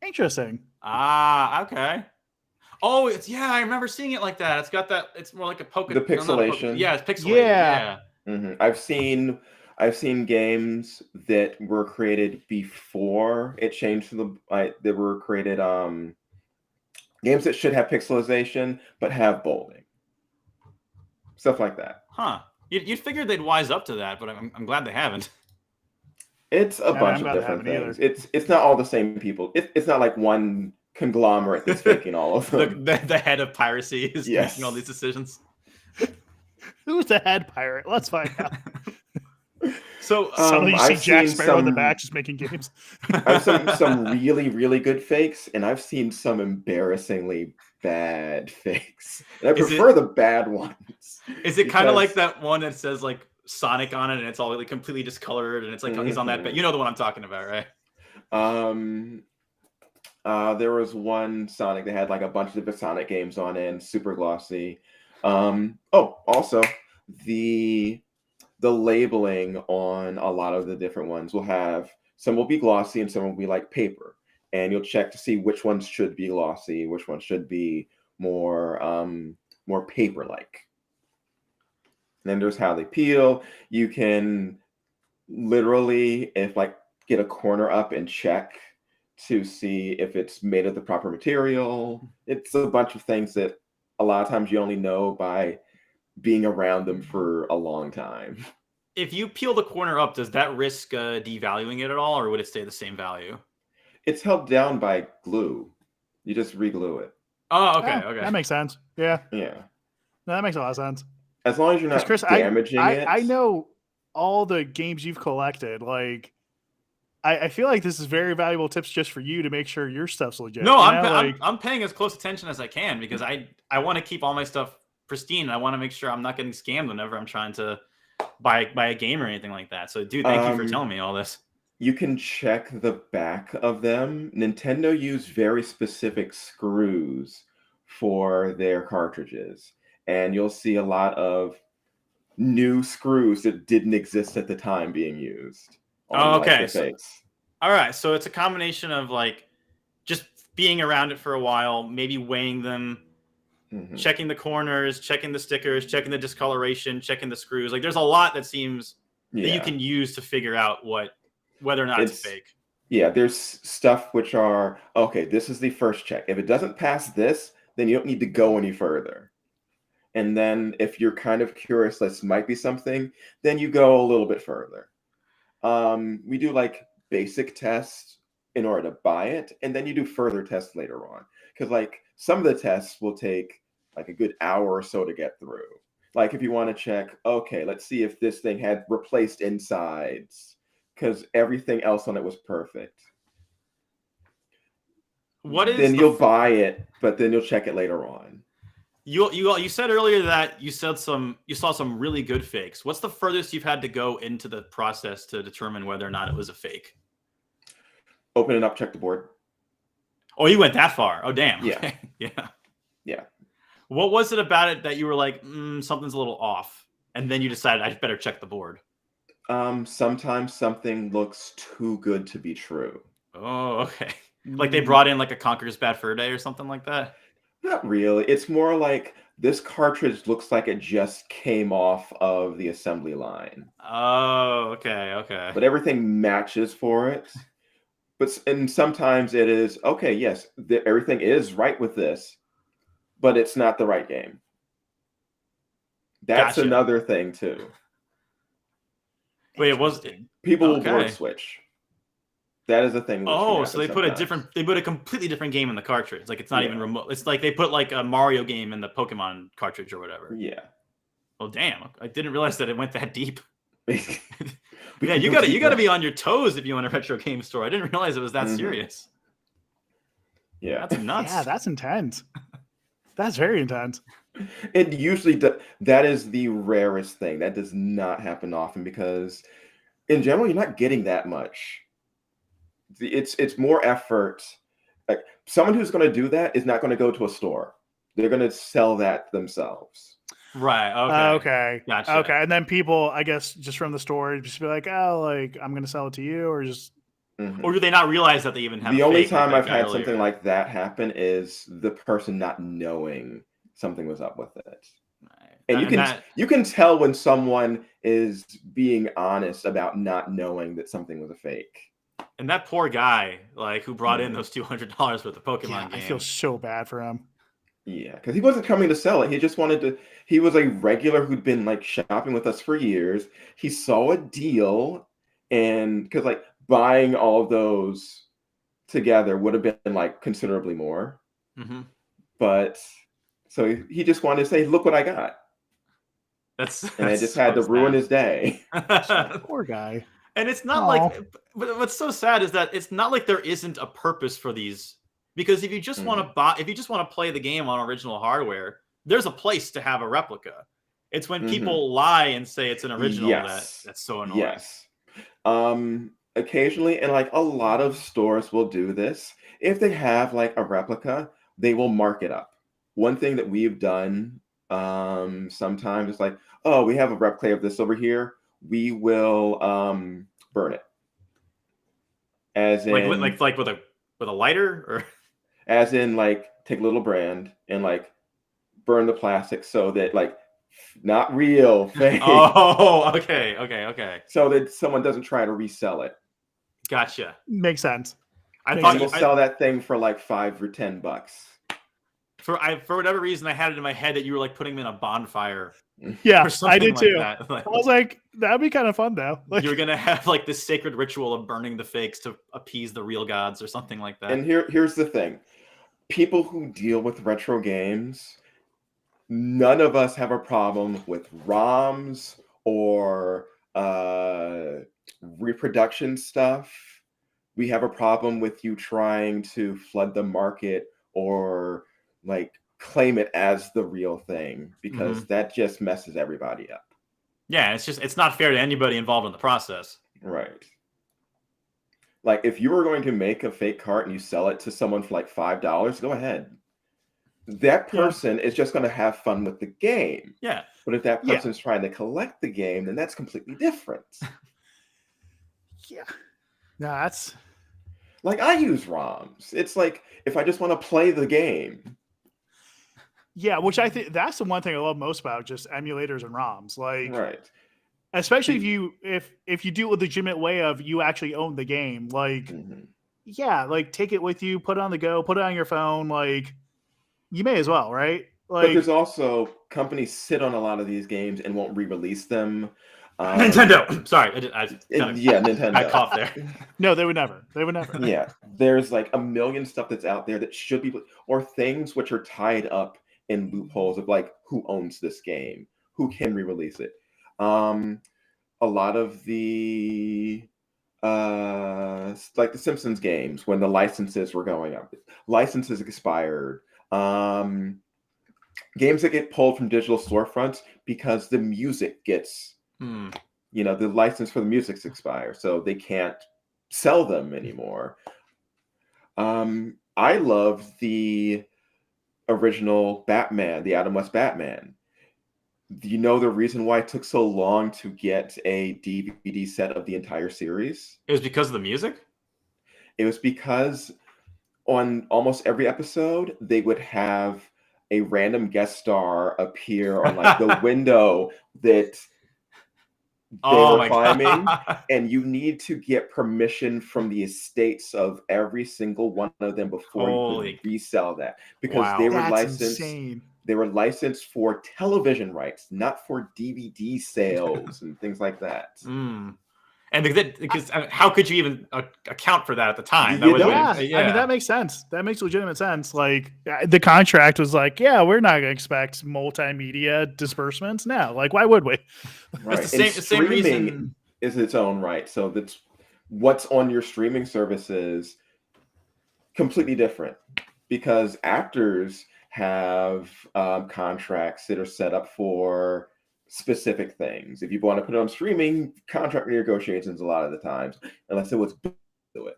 Speaker 1: Interesting.
Speaker 2: Okay. Oh, I remember seeing it like that. It's got that. It's more like a poke.
Speaker 3: The pixelation.
Speaker 2: Yeah, it's pixelated.
Speaker 1: Yeah.
Speaker 3: I've seen games that were created before it changed to they were created games that should have pixelization but have bolding, stuff like that.
Speaker 2: Huh? You figured they'd wise up to that, but I'm glad they haven't.
Speaker 3: It's a bunch of different things. It's not all the same people. It's not like one conglomerate that's making all of them.
Speaker 2: the head of piracy is making all these decisions.
Speaker 1: Who's the head pirate? Let's find out.
Speaker 2: So
Speaker 1: suddenly you see Jack Sparrow in the back just making games.
Speaker 3: I've seen some really, really good fakes, and I've seen some embarrassingly bad fakes. And I prefer the bad ones.
Speaker 2: Is it kind of like that one that says like Sonic on it, and it's all like completely discolored, and it's like he's on that bed? You know the one I'm talking about, right?
Speaker 3: There was one Sonic that had like a bunch of different Sonic games on it, and super glossy. Also the labeling on a lot of the different ones will have, some will be glossy and some will be like paper, and you'll check to see which ones should be glossy, which ones should be more paper-like. And then there's how they peel. You can literally, get a corner up and check to see if it's made of the proper material. It's a bunch of things that a lot of times you only know by being around them for a long time.
Speaker 2: If you peel the corner up, does that risk devaluing it at all, or would it stay the same value?
Speaker 3: It's held down by glue. You just re-glue it.
Speaker 2: Oh, okay, okay.
Speaker 1: That makes sense. Yeah.
Speaker 3: Yeah.
Speaker 1: No, that makes a lot of sense.
Speaker 3: As long as you're not damaging it.
Speaker 1: I know all the games you've collected. Like, I feel like this is very valuable tips just for you to make sure your stuff's legit.
Speaker 2: No, I'm paying as close attention as I can, because I want to keep all my stuff pristine. I want to make sure I'm not getting scammed whenever I'm trying to buy a game or anything like that. So, dude, thank you for telling me all this.
Speaker 3: You can check the back of them. Nintendo used very specific screws for their cartridges, and you'll see a lot of new screws that didn't exist at the time being used.
Speaker 2: Okay. All right. So it's a combination of like just being around it for a while, maybe weighing them, checking the corners, checking the stickers, checking the discoloration, checking the screws. Like there's a lot that seems that you can use to figure out whether or not it's fake.
Speaker 3: Yeah, there's stuff which are, okay, this is the first check. If it doesn't pass this, then you don't need to go any further. And then if you're kind of curious, this might be something, then you go a little bit further. We do like basic tests in order to buy it, and then you do further tests later on. Because like some of the tests will take like a good hour or so to get through. Like if you want to check, okay, let's see if this thing had replaced insides, because everything else on it was perfect. Then you'll buy it, but then you'll check it later on.
Speaker 2: You said earlier that you saw some really good fakes. What's the furthest you've had to go into the process to determine whether or not it was a fake?
Speaker 3: Open it up, check the board.
Speaker 2: Oh, you went that far. Oh, damn.
Speaker 3: Yeah.
Speaker 2: Okay.
Speaker 3: Yeah.
Speaker 2: What was it about it that you were like, something's a little off, and then you decided I better check the board?
Speaker 3: Sometimes something looks too good to be true.
Speaker 2: Oh, okay. Like they brought in like a Conker's Bad Fur Day or something like that?
Speaker 3: Not really. It's more like this cartridge looks like it just came off of the assembly line.
Speaker 2: Oh, okay.
Speaker 3: But everything matches for it. And sometimes it is, okay, yes, everything is right with this, but it's not the right game. That's
Speaker 2: Gotcha.
Speaker 3: another thing too.
Speaker 2: Wait, it was
Speaker 3: people will
Speaker 2: okay.
Speaker 3: board switch. That is a thing.
Speaker 2: So they put a completely different game in the cartridge. Like it's not even remote. It's like they put like a Mario game in the Pokemon cartridge or whatever.
Speaker 3: Yeah.
Speaker 2: Oh damn! I didn't realize that it went that deep.
Speaker 3: Yeah,
Speaker 2: you gotta be on your toes if you want a retro game store. I didn't realize it was that serious.
Speaker 3: Yeah,
Speaker 2: that's nuts.
Speaker 1: Yeah, that's intense. That's very intense.
Speaker 3: It usually that is the rarest thing. That does not happen often because, in general, you're not getting that much. It's more effort. Like someone who's going to do that is not going to go to a store. They're going to sell that themselves.
Speaker 2: Right.
Speaker 1: Okay.
Speaker 2: Gotcha.
Speaker 1: Okay. And then people, I guess, just from the store, just be like, "Oh, like I'm going to sell it to you," or just.
Speaker 2: Or do they not realize that they even have?
Speaker 3: The only time I've had something like that happen is the person not knowing something was up with it. Right. And you can tell when someone is being honest about not knowing that something was a fake.
Speaker 2: And that poor guy, like who brought in those $200 worth of Pokemon games.
Speaker 1: I feel so bad for him.
Speaker 3: Yeah, because he wasn't coming to sell it. He just wanted to. He was a regular who'd been like shopping with us for years. He saw a deal, and because like buying all of those together would have been like considerably more.
Speaker 2: Mm-hmm.
Speaker 3: But so he just wanted to say, "Look what I got." And I just had to ruin his day.
Speaker 1: Poor guy.
Speaker 2: And it's not like, but what's so sad is that it's not like there isn't a purpose for these. Because if you just want to play the game on original hardware, there's a place to have a replica. It's when people lie and say it's an original that's so annoying.
Speaker 3: Yes. Occasionally, and like a lot of stores will do this. If they have like a replica, they will mark it up. One thing that we've done sometimes is like, oh, we have a replica of this over here. We will burn it. As in
Speaker 2: like with a lighter, or
Speaker 3: as in like take a little brand and like burn the plastic so that like not real fake.
Speaker 2: Oh, okay.
Speaker 3: So that someone doesn't try to resell it.
Speaker 1: Gotcha. Makes sense.
Speaker 3: I thought you'll sell that thing for like $5 or $10.
Speaker 2: For whatever reason, I had it in my head that you were like putting them in a bonfire.
Speaker 1: Yeah, I did too.
Speaker 2: Like
Speaker 1: I was like, that'd be kind of fun though. Like,
Speaker 2: you're gonna have like this sacred ritual of burning the fakes to appease the real gods or something like that.
Speaker 3: And here's the thing: people who deal with retro games, none of us have a problem with ROMs or reproduction stuff. We have a problem with you trying to flood the market or like claim it as the real thing, because that just messes everybody up.
Speaker 2: Yeah, it's not fair to anybody involved in the process.
Speaker 3: Right. Like if you were going to make a fake cart and you sell it to someone for like $5, go ahead. That person is just going to have fun with the game.
Speaker 2: Yeah.
Speaker 3: But if that person's trying to collect the game, then that's completely different.
Speaker 1: Yeah. No, that's
Speaker 3: like I use ROMs. It's like if I just want to play the game.
Speaker 1: Yeah, which I think that's the one thing I love most about just emulators and ROMs. Like,
Speaker 3: right.
Speaker 1: Especially if you do it with a legitimate way of you actually own the game. Like, like take it with you, put it on the go, put it on your phone. Like, you may as well, right? Like,
Speaker 3: but there's also companies sit on a lot of these games and won't re-release them.
Speaker 2: Nintendo. Sorry,
Speaker 3: Nintendo.
Speaker 2: I coughed there.
Speaker 1: No, they would never.
Speaker 3: Yeah, there's like a million stuff that's out there that should be, or things which are tied up in loopholes of like who owns this game, who can re-release it. A lot of the like the Simpsons games, when the licenses were going up, licenses expired. Games that get pulled from digital storefronts because the music gets, the license for the music's expires, so they can't sell them anymore. I love the original Batman, the Adam West Batman. Do you know the reason why it took so long to get a DVD set of the entire series?
Speaker 2: It was because of the music?
Speaker 3: It was because on almost every episode, they would have a random guest star appear on like the window that they were climbing, and you need to get permission from the estates of every single one of them before you can resell that, because they were licensed.
Speaker 1: Insane.
Speaker 3: They were licensed for television rights, not for DVD sales and things like that.
Speaker 2: And because how could you even account for that at the time?
Speaker 1: I mean, that makes sense. That makes legitimate sense. Like the contract was like, yeah, we're not going to expect multimedia disbursements now. Like, why would we?
Speaker 3: Right.
Speaker 2: It's the same reason
Speaker 3: is its own right. So that's what's on your streaming services completely different, because actors have contracts that are set up for specific things. If you want to put it on streaming, contract negotiations a lot of the times, unless it was to it.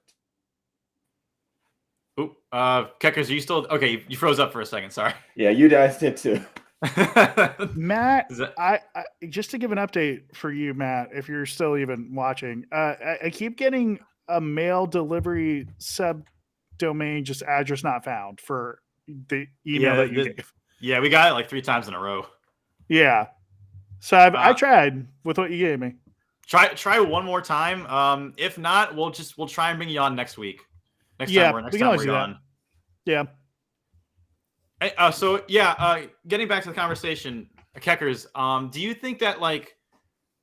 Speaker 2: Oop, Keckers, are you still okay? You froze up for a second. Sorry.
Speaker 3: Yeah, you guys did too.
Speaker 1: Matt, I just to give an update for you, Matt, if you're still even watching, I keep getting a mail delivery subdomain just address not found for the email that you gave.
Speaker 2: Yeah, we got it like 3 times in a row.
Speaker 1: Yeah. So I tried with what you gave me.
Speaker 2: Try one more time. If not, we'll try and bring you on next week. Next time we're on.
Speaker 1: Yeah.
Speaker 2: Getting back to the conversation, Keckers, do you think that like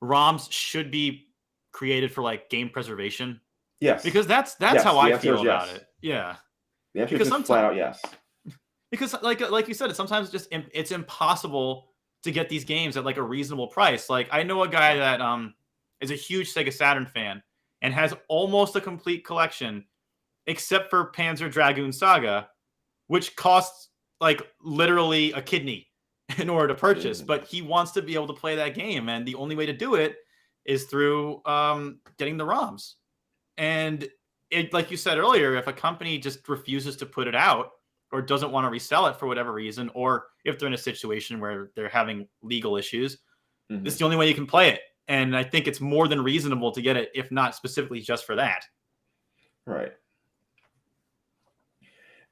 Speaker 2: ROMs should be created for like game preservation?
Speaker 3: Yes.
Speaker 2: Because that's how I feel about it. Yeah.
Speaker 3: The answer is just flat out yes.
Speaker 2: Because like you said, sometimes it's impossible to get these games at like a reasonable price. Like I know a guy that is a huge Sega Saturn fan and has almost a complete collection, except for Panzer Dragoon Saga, which costs like literally a kidney in order to purchase. But he wants to be able to play that game, and the only way to do it is through getting the ROMs. And it, like you said earlier, if a company just refuses to put it out or doesn't want to resell it for whatever reason, or if they're in a situation where they're having legal issues, this is the only way you can play it. And I think it's more than reasonable to get it, if not specifically just for that.
Speaker 3: Right.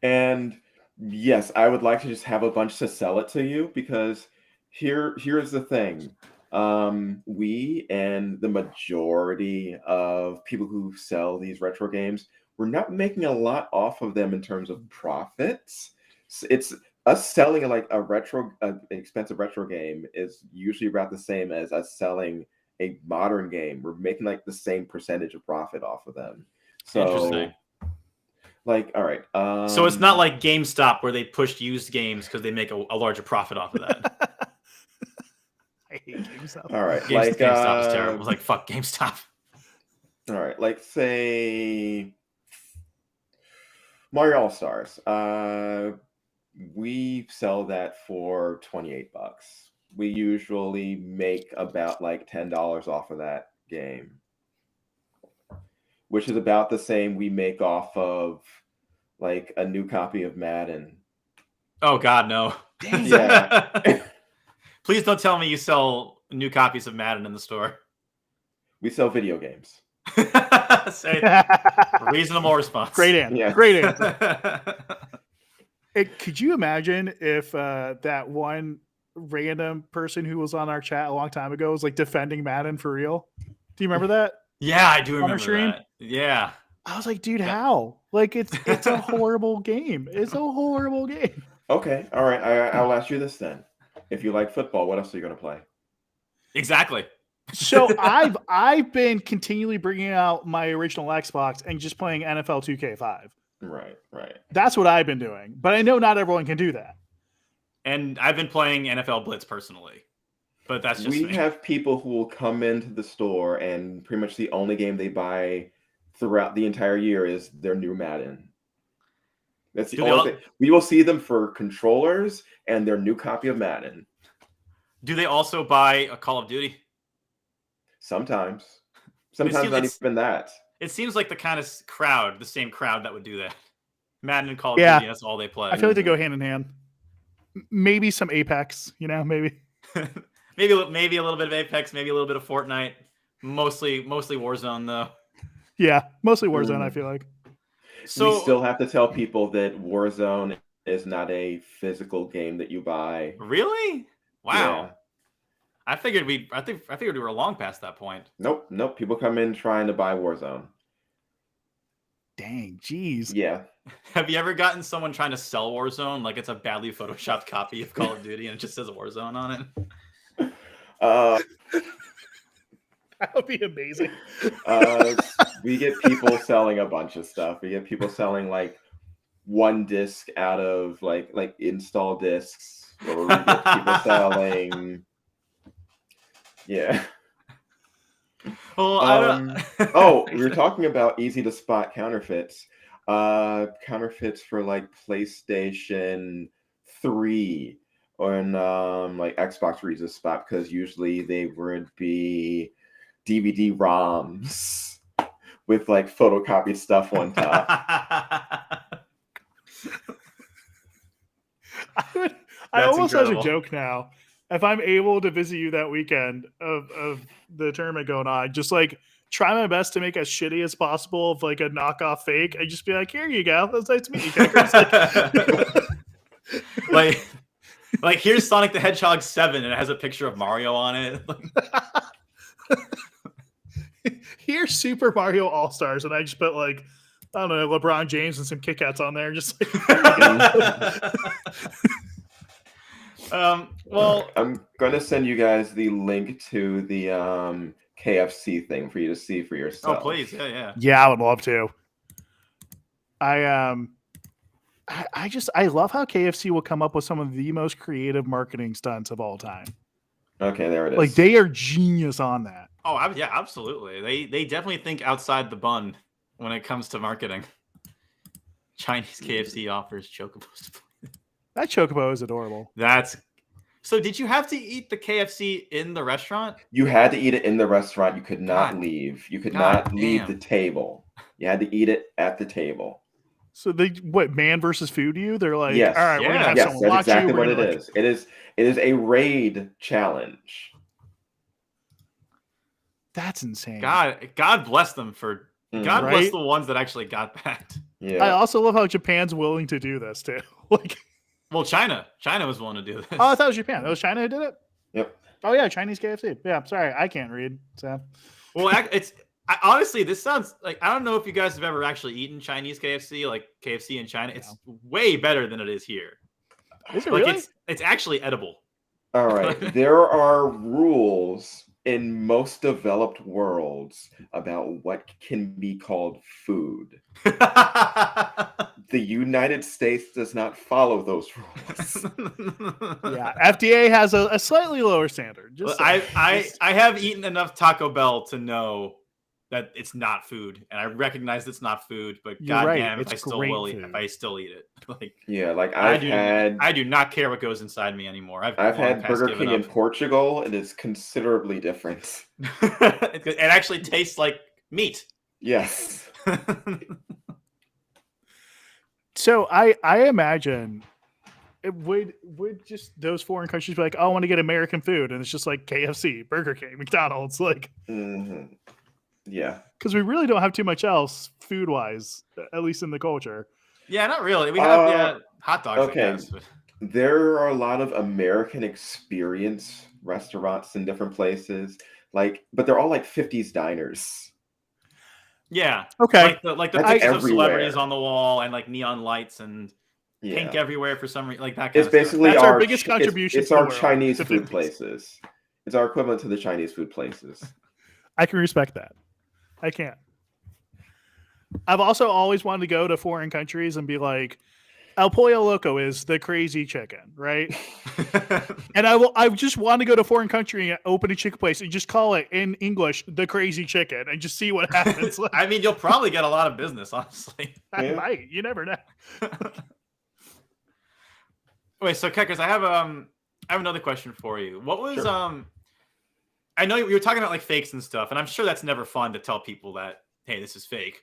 Speaker 3: And yes, I would like to just have a bunch to sell it to you, because here's the thing. We and the majority of people who sell these retro games, we're not making a lot off of them in terms of profits. It's us selling like an expensive retro game is usually about the same as us selling a modern game. We're making like the same percentage of profit off of them. So,
Speaker 2: interesting.
Speaker 3: Like, all right.
Speaker 2: So it's not like GameStop where they push used games because they make a larger profit off of that.
Speaker 1: I hate GameStop.
Speaker 3: All right.
Speaker 2: GameStop is terrible. Like, fuck GameStop.
Speaker 3: All right. Like, say Mario All-Stars. We sell that for $28. We usually make about like $10 off of that game, which is about the same we make off of like a new copy of Madden.
Speaker 2: Oh God, no.
Speaker 3: Yeah.
Speaker 2: Please don't tell me you sell new copies of Madden in the store.
Speaker 3: We sell video games.
Speaker 2: Reasonable response.
Speaker 1: Great answer.
Speaker 3: Yeah.
Speaker 1: Great answer. Could you imagine if that one random person who was on our chat a long time ago was like defending Madden for real? Do you remember that?
Speaker 2: Yeah, I do remember that. Yeah.
Speaker 1: I was like, dude, how? Like, it's a horrible game. It's a horrible game.
Speaker 3: Okay. All right. I'll ask you this then. If you like football, what else are you going to play?
Speaker 2: Exactly.
Speaker 1: So I've been continually bringing out my original Xbox and just playing NFL 2K5.
Speaker 3: Right.
Speaker 1: That's what I've been doing. But I know not everyone can do that.
Speaker 2: And I've been playing NFL Blitz personally. But that's just
Speaker 3: we
Speaker 2: me.
Speaker 3: have people who will come into the store and pretty much the only game they buy throughout the entire year is their new Madden. That's the only thing. We will see them for controllers and their new copy of Madden.
Speaker 2: Do they also buy a Call of Duty?
Speaker 3: Sometimes not even that.
Speaker 2: It seems like the same crowd that would do that. Madden and Call of Duty, that's all they play.
Speaker 1: I feel like they go hand in hand. Maybe some Apex, maybe.
Speaker 2: maybe a little bit of Apex, maybe a little bit of Fortnite. Mostly Warzone though.
Speaker 1: Yeah, mostly Warzone. I feel like.
Speaker 3: So we still have to tell people that Warzone is not a physical game that you buy.
Speaker 2: Really? Wow.
Speaker 3: Yeah.
Speaker 2: I figured we were long past that point.
Speaker 3: Nope. People come in trying to buy Warzone.
Speaker 1: Dang, jeez.
Speaker 3: Yeah.
Speaker 2: Have you ever gotten someone trying to sell Warzone like it's a badly photoshopped copy of Call of Duty and it just says Warzone on it?
Speaker 1: That would be amazing.
Speaker 3: We get people selling a bunch of stuff. We get people selling like one disc out of like install discs, or we get people selling. Yeah.
Speaker 2: Well, I don't...
Speaker 3: we were talking about easy to spot counterfeits. Counterfeits for like PlayStation 3 or like Xbox were easy to spot because usually they would be DVD ROMs with like photocopied stuff on top.
Speaker 1: I almost as a joke now, if I'm able to visit you that weekend of the tournament going on, just like try my best to make as shitty as possible of like a knockoff fake. I just be like, here you go. That's nice to meet you, Kickers.
Speaker 2: like here's Sonic the Hedgehog 7 and it has a picture of Mario on it.
Speaker 1: Here's Super Mario All-Stars, and I just put like, I don't know, LeBron James and some Kit Kats on there. Just like,
Speaker 2: well,
Speaker 3: I'm gonna send you guys the link to the KFC thing for you to see for yourself.
Speaker 2: Oh, please, yeah.
Speaker 1: Yeah, I would love to. I love how KFC will come up with some of the most creative marketing stunts of all time.
Speaker 3: Okay, there it is.
Speaker 1: Like they are genius on that.
Speaker 2: Oh, yeah, absolutely. They definitely think outside the bun when it comes to marketing. Chinese KFC offers chocobos to play.
Speaker 1: That chocobo is adorable.
Speaker 2: So did you have to eat the KFC in the restaurant?
Speaker 3: You had to eat it in the restaurant. You could not leave. You could not leave the table. You had to eat it at the table.
Speaker 1: So man versus food you? They're like,
Speaker 3: yes.
Speaker 1: All right, we're gonna have someone watch
Speaker 3: exactly
Speaker 1: you.
Speaker 3: What it is. It is a raid challenge.
Speaker 1: That's insane.
Speaker 2: God bless them for God bless the ones that actually got that.
Speaker 3: Yeah.
Speaker 1: I also love how Japan's willing to do this too. Like,
Speaker 2: well, China was willing to do this.
Speaker 1: Oh, I thought it was Japan. It was China who did it.
Speaker 3: Yep.
Speaker 1: Oh yeah, Chinese KFC. Yeah, I'm sorry, I can't read. So,
Speaker 2: well, honestly, this sounds like I don't know if you guys have ever actually eaten Chinese KFC, like KFC in China. It's way better than it is here.
Speaker 1: Is it
Speaker 2: like
Speaker 1: really?
Speaker 2: It's actually edible.
Speaker 3: All right. There are rules in most developed worlds about what can be called food. The United States does not follow those rules.
Speaker 1: Yeah, FDA has a slightly lower standard.
Speaker 2: I have eaten enough Taco Bell to know that it's not food, and I recognize it's not food. But goddamn, if I still eat it, like
Speaker 3: yeah, like
Speaker 2: I do not care what goes inside me anymore. I've
Speaker 3: had Burger King in Portugal, and it's considerably different.
Speaker 2: It actually tastes like meat.
Speaker 3: Yes.
Speaker 1: So I imagine it would just those foreign countries be like, oh, I want to get American food, and it's just like KFC, Burger King, McDonald's, like.
Speaker 3: Mm-hmm. Yeah.
Speaker 1: Because we really don't have too much else food wise, at least in the culture.
Speaker 2: Yeah, not really. We have hot dogs.
Speaker 3: Okay.
Speaker 2: I guess, but...
Speaker 3: There are a lot of American experience restaurants in different places, but they're all like 50s diners.
Speaker 2: Yeah.
Speaker 1: Okay.
Speaker 2: Like the pictures of celebrities on the wall and like neon lights and pink everywhere for some reason. Like that.
Speaker 3: It's basically
Speaker 1: that's our biggest contribution.
Speaker 3: It's our Chinese food places. It's our equivalent to the Chinese food places.
Speaker 1: I can respect that. I can't. I've also always wanted to go to foreign countries and be like, El Pollo Loco is the crazy chicken, right? And I just want to go to a foreign country and open a chicken place and just call it in English the crazy chicken and just see what happens.
Speaker 2: I mean, you'll probably get a lot of business, honestly.
Speaker 1: I might. You never know.
Speaker 2: Wait, so Keckers, I have another question for you. What was I know you were talking about like fakes and stuff, and I'm sure that's never fun to tell people that, hey, this is fake.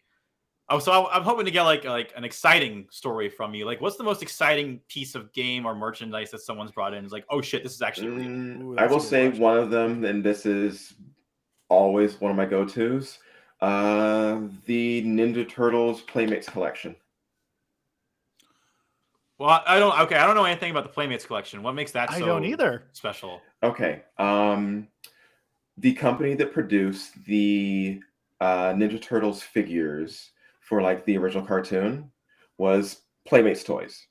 Speaker 2: Oh, so I'm hoping to get like an exciting story from you. Like, what's the most exciting piece of game or merchandise that someone's brought in? It's like, oh shit, this is actually real.
Speaker 3: I will say one of them, and this is always one of my go-tos. The Ninja Turtles Playmates collection.
Speaker 2: Well, I don't. Okay, I don't know anything about the Playmates collection. What makes that
Speaker 1: I
Speaker 2: so
Speaker 1: don't either.
Speaker 2: special?
Speaker 3: Okay. The company that produced the Ninja Turtles figures for like the original cartoon was Playmates Toys.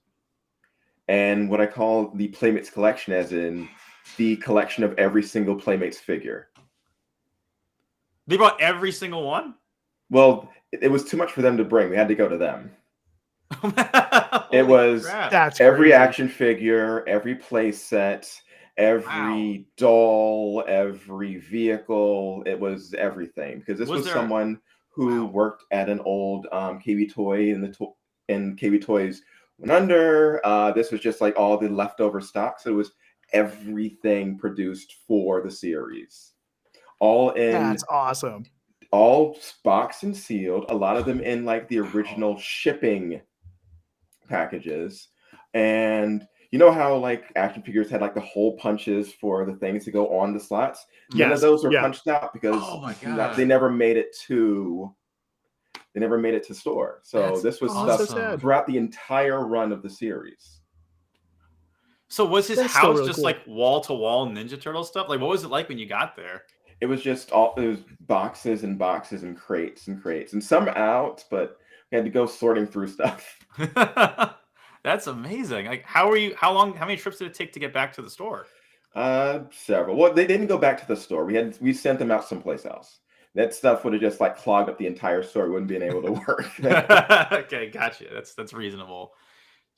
Speaker 3: And what I call the Playmates collection, as in the collection of every single Playmates figure.
Speaker 2: They bought every single one.
Speaker 3: Well, it was too much for them to bring. We had to go to them. It
Speaker 2: Holy
Speaker 3: was
Speaker 2: crap.
Speaker 1: That's
Speaker 3: every
Speaker 1: crazy.
Speaker 3: action figure, every play set, every doll, every vehicle. It was everything, because this
Speaker 2: Was
Speaker 3: was
Speaker 2: there-
Speaker 3: someone who
Speaker 2: Wow.
Speaker 3: worked at an old KB toy, and KB Toys went under. This was just like all the leftover stock. So it was everything produced for the series, all in
Speaker 1: That's awesome.
Speaker 3: all boxed and sealed. A lot of them in like the original shipping packages. And you know how like action figures had like the hole punches for the things to go on the slots? None of
Speaker 1: Yes.
Speaker 3: those were
Speaker 1: Yeah.
Speaker 3: punched out because
Speaker 2: Oh my God.
Speaker 3: they never made it to store. So
Speaker 2: That's
Speaker 3: this was
Speaker 1: Oh, that's so
Speaker 3: stuff
Speaker 1: sad.
Speaker 3: throughout the entire run of the series.
Speaker 2: So was his
Speaker 1: That's still
Speaker 2: house
Speaker 1: really
Speaker 2: just
Speaker 1: cool.
Speaker 2: like wall to wall Ninja Turtle stuff? Like, what was it like when you got there?
Speaker 3: It was just it was boxes and boxes and crates, and some out, but we had to go sorting through stuff.
Speaker 2: That's amazing. Like, how many trips did it take to get back to the store?
Speaker 3: Several. Well, they didn't go back to the store. We sent them out someplace else. That stuff would have just like clogged up the entire store. We wouldn't been able to work.
Speaker 2: Okay, gotcha. That's reasonable.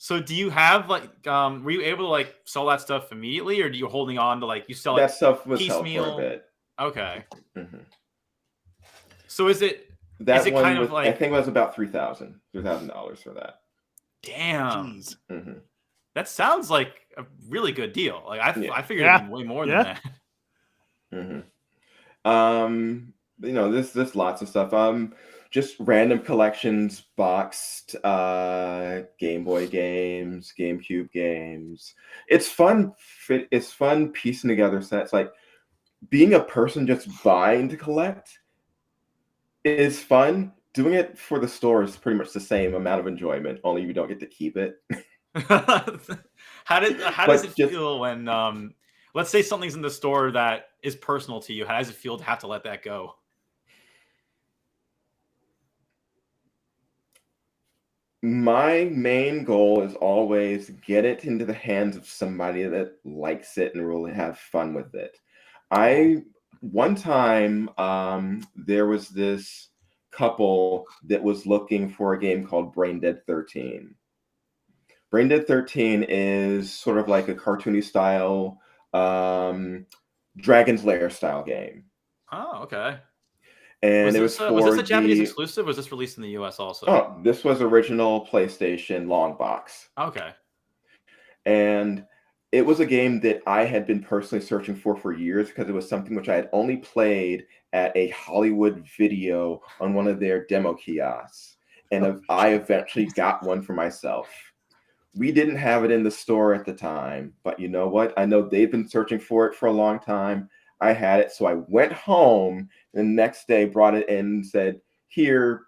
Speaker 2: So do you have like were you able to like sell that stuff immediately, or do you holding on to like you sell
Speaker 3: That
Speaker 2: like
Speaker 3: stuff was held for a
Speaker 2: piecemeal?
Speaker 3: bit.
Speaker 2: Okay.
Speaker 3: Mhm.
Speaker 2: So is it
Speaker 3: That
Speaker 2: it
Speaker 3: one
Speaker 2: kind of
Speaker 3: was, I
Speaker 2: like
Speaker 3: think it was about $3,000 for that.
Speaker 2: damn?
Speaker 1: Jeez.
Speaker 3: hmm
Speaker 2: That sounds like a really good deal. Like
Speaker 3: Yeah.
Speaker 2: I figured
Speaker 1: Yeah.
Speaker 2: it'd be way more
Speaker 1: Yeah.
Speaker 2: than that.
Speaker 3: hmm there's lots of stuff. Just random collections, boxed Game Boy games, GameCube games. It's fun. It's fun piecing together sets. Like being a person just buying to collect is fun. Doing it for the store is pretty much the same amount of enjoyment, only you don't get to keep it.
Speaker 2: How does
Speaker 3: But
Speaker 2: it
Speaker 3: just-
Speaker 2: feel when let's say something's in the store that is personal to you? How does it feel to have to let that go?
Speaker 3: My main goal is always get it into the hands of somebody that likes it and really have fun with it. One time there was this couple that was looking for a game called Brain Dead 13. Brain Dead 13 is sort of like a cartoony style Dragon's Lair style game.
Speaker 2: Oh, okay.
Speaker 3: And
Speaker 2: Was
Speaker 3: it
Speaker 2: this a Japanese exclusive? Or was this released in the US also?
Speaker 3: Oh, this was original PlayStation long box.
Speaker 2: Okay.
Speaker 3: And it was a game that I had been personally searching for years, because it was something which I had only played at a Hollywood Video on one of their demo kiosks. And I eventually got one for myself. We didn't have it in the store at the time, but you know what? I know they've been searching for it for a long time. I had it, so I went home and the next day brought it in and said, "Here,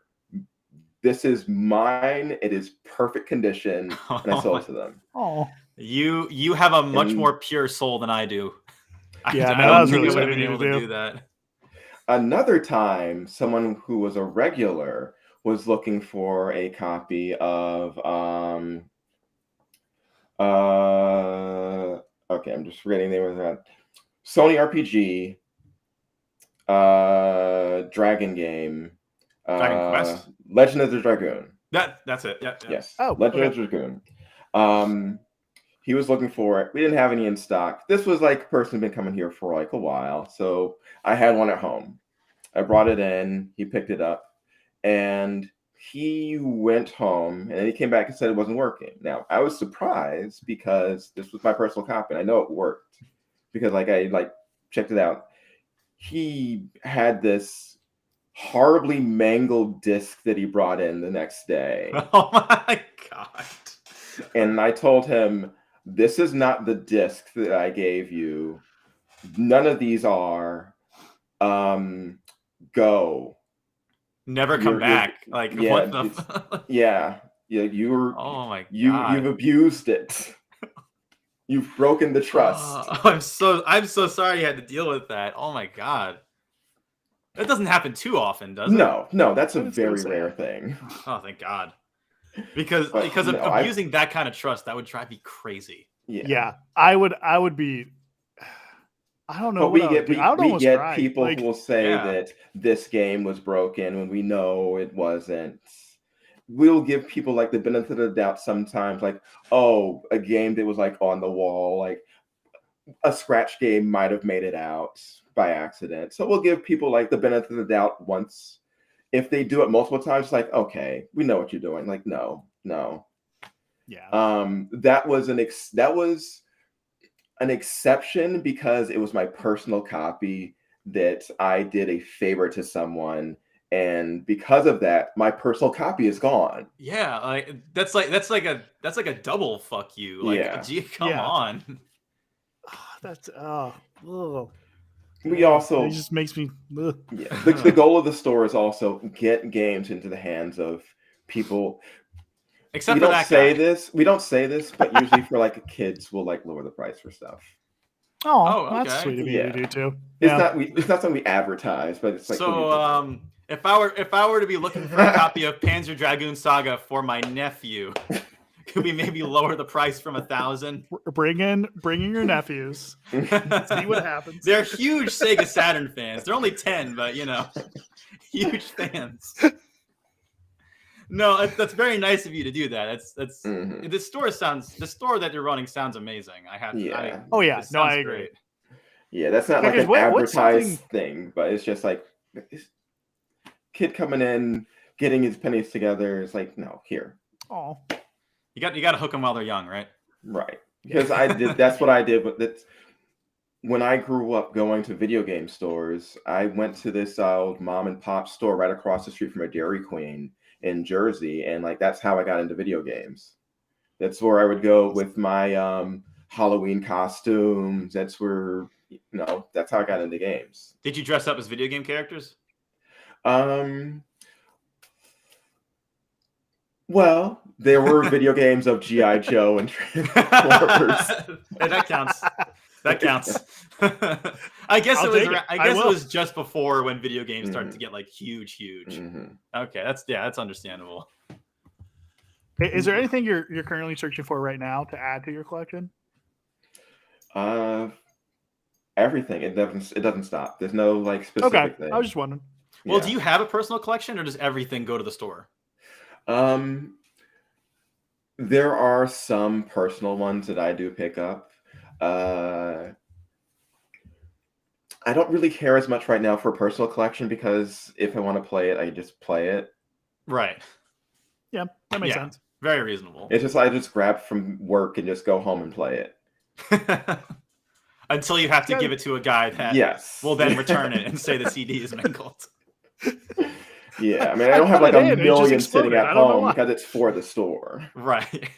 Speaker 3: this is mine. It is perfect condition," and I sold it to them.
Speaker 1: Oh.
Speaker 2: You have a much
Speaker 3: And-
Speaker 2: more pure soul than I do.
Speaker 1: Yeah,
Speaker 2: I
Speaker 1: no, that
Speaker 2: don't
Speaker 1: was
Speaker 2: think
Speaker 1: really
Speaker 2: I would have
Speaker 1: sweet
Speaker 2: been
Speaker 1: of you
Speaker 2: able
Speaker 1: to
Speaker 2: to
Speaker 1: do.
Speaker 2: do that.
Speaker 3: Another time, someone who was a regular was looking for a copy of okay, I'm just forgetting the name of that. Sony RPG dragon game.
Speaker 2: Dragon Quest?
Speaker 3: Legend of the Dragoon.
Speaker 2: That's it. Yeah.
Speaker 3: Yes.
Speaker 1: Oh,
Speaker 3: Legend
Speaker 1: okay.
Speaker 3: of the Dragoon. He was looking for it. We didn't have any in stock. This was like a person who'd been coming here for like a while. So I had one at home. I brought it in. He picked it up. And he went home and he came back and said it wasn't working. Now, I was surprised because this was my personal copy and I know it worked because I checked it out. He had this horribly mangled disc that he brought in the next day.
Speaker 2: Oh my god.
Speaker 3: And I told him, "This is not the disc that I gave you. None of these are. Go.
Speaker 2: Never come back. Like
Speaker 3: Yeah,
Speaker 2: what the
Speaker 3: yeah. Yeah,
Speaker 2: Oh my
Speaker 3: you've
Speaker 2: God.
Speaker 3: abused it. You've broken the trust.
Speaker 2: Oh, I'm so sorry you had to deal with that. Oh my God. That doesn't happen too often, does it?
Speaker 3: No, that's a
Speaker 1: But it's so
Speaker 3: very rare
Speaker 1: sad.
Speaker 3: thing.
Speaker 2: Oh, thank God. Because
Speaker 3: But
Speaker 2: of
Speaker 3: no,
Speaker 2: abusing that kind of trust, that would drive me crazy.
Speaker 1: Yeah, I would be. I don't know
Speaker 3: But
Speaker 1: what I would do. I would
Speaker 3: we
Speaker 1: almost
Speaker 3: get
Speaker 1: cry.
Speaker 3: people who
Speaker 1: Like,
Speaker 3: will say
Speaker 2: Yeah.
Speaker 3: that this game was broken when we know it wasn't. We'll give people like the benefit of the doubt sometimes, like, oh, a game that was like on the wall, like a scratch game might have made it out by accident. So we'll give people like the benefit of the doubt once. If they do it multiple times, like, okay, we know what you're doing. Like, no.
Speaker 1: yeah,
Speaker 3: That was an exception because it was my personal copy that I did a favor to someone, and because of that, my personal copy is gone.
Speaker 2: Yeah, like that's like a double fuck you. Like,
Speaker 3: Yeah.
Speaker 2: gee, come
Speaker 1: Yeah.
Speaker 2: on.
Speaker 1: that's ugh.
Speaker 3: We
Speaker 1: It
Speaker 3: also,
Speaker 1: just makes me. Ugh.
Speaker 3: yeah, the goal of the store is also get games into the hands of people.
Speaker 2: Except
Speaker 3: We
Speaker 2: for
Speaker 3: don't
Speaker 2: that
Speaker 3: say
Speaker 2: guy.
Speaker 3: this. We don't say this, but usually for like kids, we'll like lower the price for stuff.
Speaker 1: Oh,
Speaker 2: Oh,
Speaker 1: that's
Speaker 2: okay.
Speaker 1: sweet of you to
Speaker 3: Yeah.
Speaker 1: do too.
Speaker 3: It's
Speaker 1: Yeah.
Speaker 3: not something we advertise, but it's like what we do.
Speaker 2: So, if I were to be looking for a copy of Panzer Dragoon Saga for my nephew, could we maybe lower the price from 1,000?
Speaker 1: Bring in your nephews. See what happens.
Speaker 2: They're huge Sega Saturn fans. They're only 10, but huge fans. No, that's very nice of you to do that. That's
Speaker 3: Mhm.
Speaker 2: the store that you're running sounds amazing.
Speaker 3: Yeah.
Speaker 1: Oh, yeah.
Speaker 2: it
Speaker 1: No, I
Speaker 2: sounds
Speaker 1: agree.
Speaker 2: great.
Speaker 3: Yeah, that's not like
Speaker 1: Because
Speaker 3: an
Speaker 1: what's
Speaker 3: advertised
Speaker 1: something?
Speaker 3: thing, but it's just like kid coming in, getting his pennies together. It's like, no, here,
Speaker 1: Oh,
Speaker 2: You got to hook them while they're young, right?
Speaker 3: right? Because that's what I did. But that's when I grew up going to video game stores. I went to this old mom and pop store right across the street from a Dairy Queen in Jersey, and like that's how I got into video games. That's where I would go with my Halloween costumes. That's where that's how I got into games.
Speaker 2: Did you dress up as video game characters?
Speaker 3: Well, there were video games of G.I. Joe and Transformers.
Speaker 2: Hey, that counts. That counts. I guess
Speaker 1: I'll
Speaker 2: it was.
Speaker 1: take it.
Speaker 2: I
Speaker 1: I
Speaker 2: guess it
Speaker 1: will.
Speaker 2: was just before when video games started
Speaker 3: Mhm.
Speaker 2: to get like huge.
Speaker 3: Mhm.
Speaker 2: Okay, that's understandable.
Speaker 1: is there anything you're currently searching for right now to add to your collection?
Speaker 3: Everything. It doesn't stop. There's no like specific
Speaker 1: Okay,
Speaker 3: thing.
Speaker 1: I was just wondering.
Speaker 2: Well,
Speaker 3: Yeah.
Speaker 2: do you have a personal collection, or does everything go to the store?
Speaker 3: There are some personal ones that I do pick up. I don't really care as much right now for a personal collection because if I want to play it, I just play it.
Speaker 2: Right.
Speaker 1: Yeah, that makes
Speaker 2: Yeah.
Speaker 1: sense.
Speaker 2: Very reasonable.
Speaker 3: It's just I just grab from work and just go home and play it.
Speaker 2: Until you have to give it to a guy that
Speaker 3: Yes.
Speaker 2: will then return it and say the CD is mangled.
Speaker 3: Yeah, I mean, I
Speaker 1: I
Speaker 3: don't have
Speaker 1: put
Speaker 3: like
Speaker 1: it
Speaker 3: a
Speaker 1: in, it just
Speaker 3: million
Speaker 1: exploded.
Speaker 3: sitting at
Speaker 1: I don't know
Speaker 3: home
Speaker 1: why.
Speaker 3: because it's for the store.
Speaker 2: Right.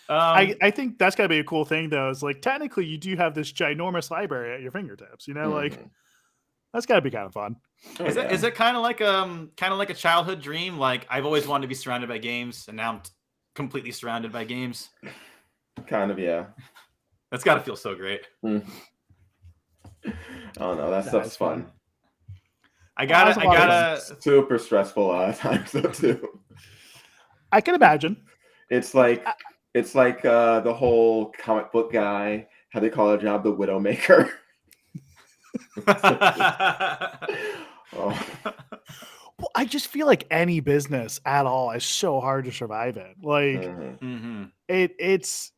Speaker 1: I think that's gotta be a cool thing though. Is like technically you do have this ginormous library at your fingertips. Like
Speaker 3: Mhm.
Speaker 1: that's gotta be kind of fun.
Speaker 3: Oh,
Speaker 2: Is
Speaker 3: yeah.
Speaker 2: it kind of like a childhood dream? Like, I've always wanted to be surrounded by games, and now I'm completely surrounded by games.
Speaker 3: Kind of, yeah.
Speaker 2: That's got to feel so great.
Speaker 3: Oh no, that stuff's
Speaker 1: is fun.
Speaker 3: fun.
Speaker 2: I
Speaker 1: that's a lot of
Speaker 2: gotta.
Speaker 3: Super stressful a lot of times though too.
Speaker 1: I can imagine.
Speaker 3: It's like the whole comic book guy, how they call a job the Widowmaker. Oh.
Speaker 1: Well, I just feel like any business at all is so hard to survive in. Like
Speaker 3: Mhm.
Speaker 2: hmm
Speaker 1: it's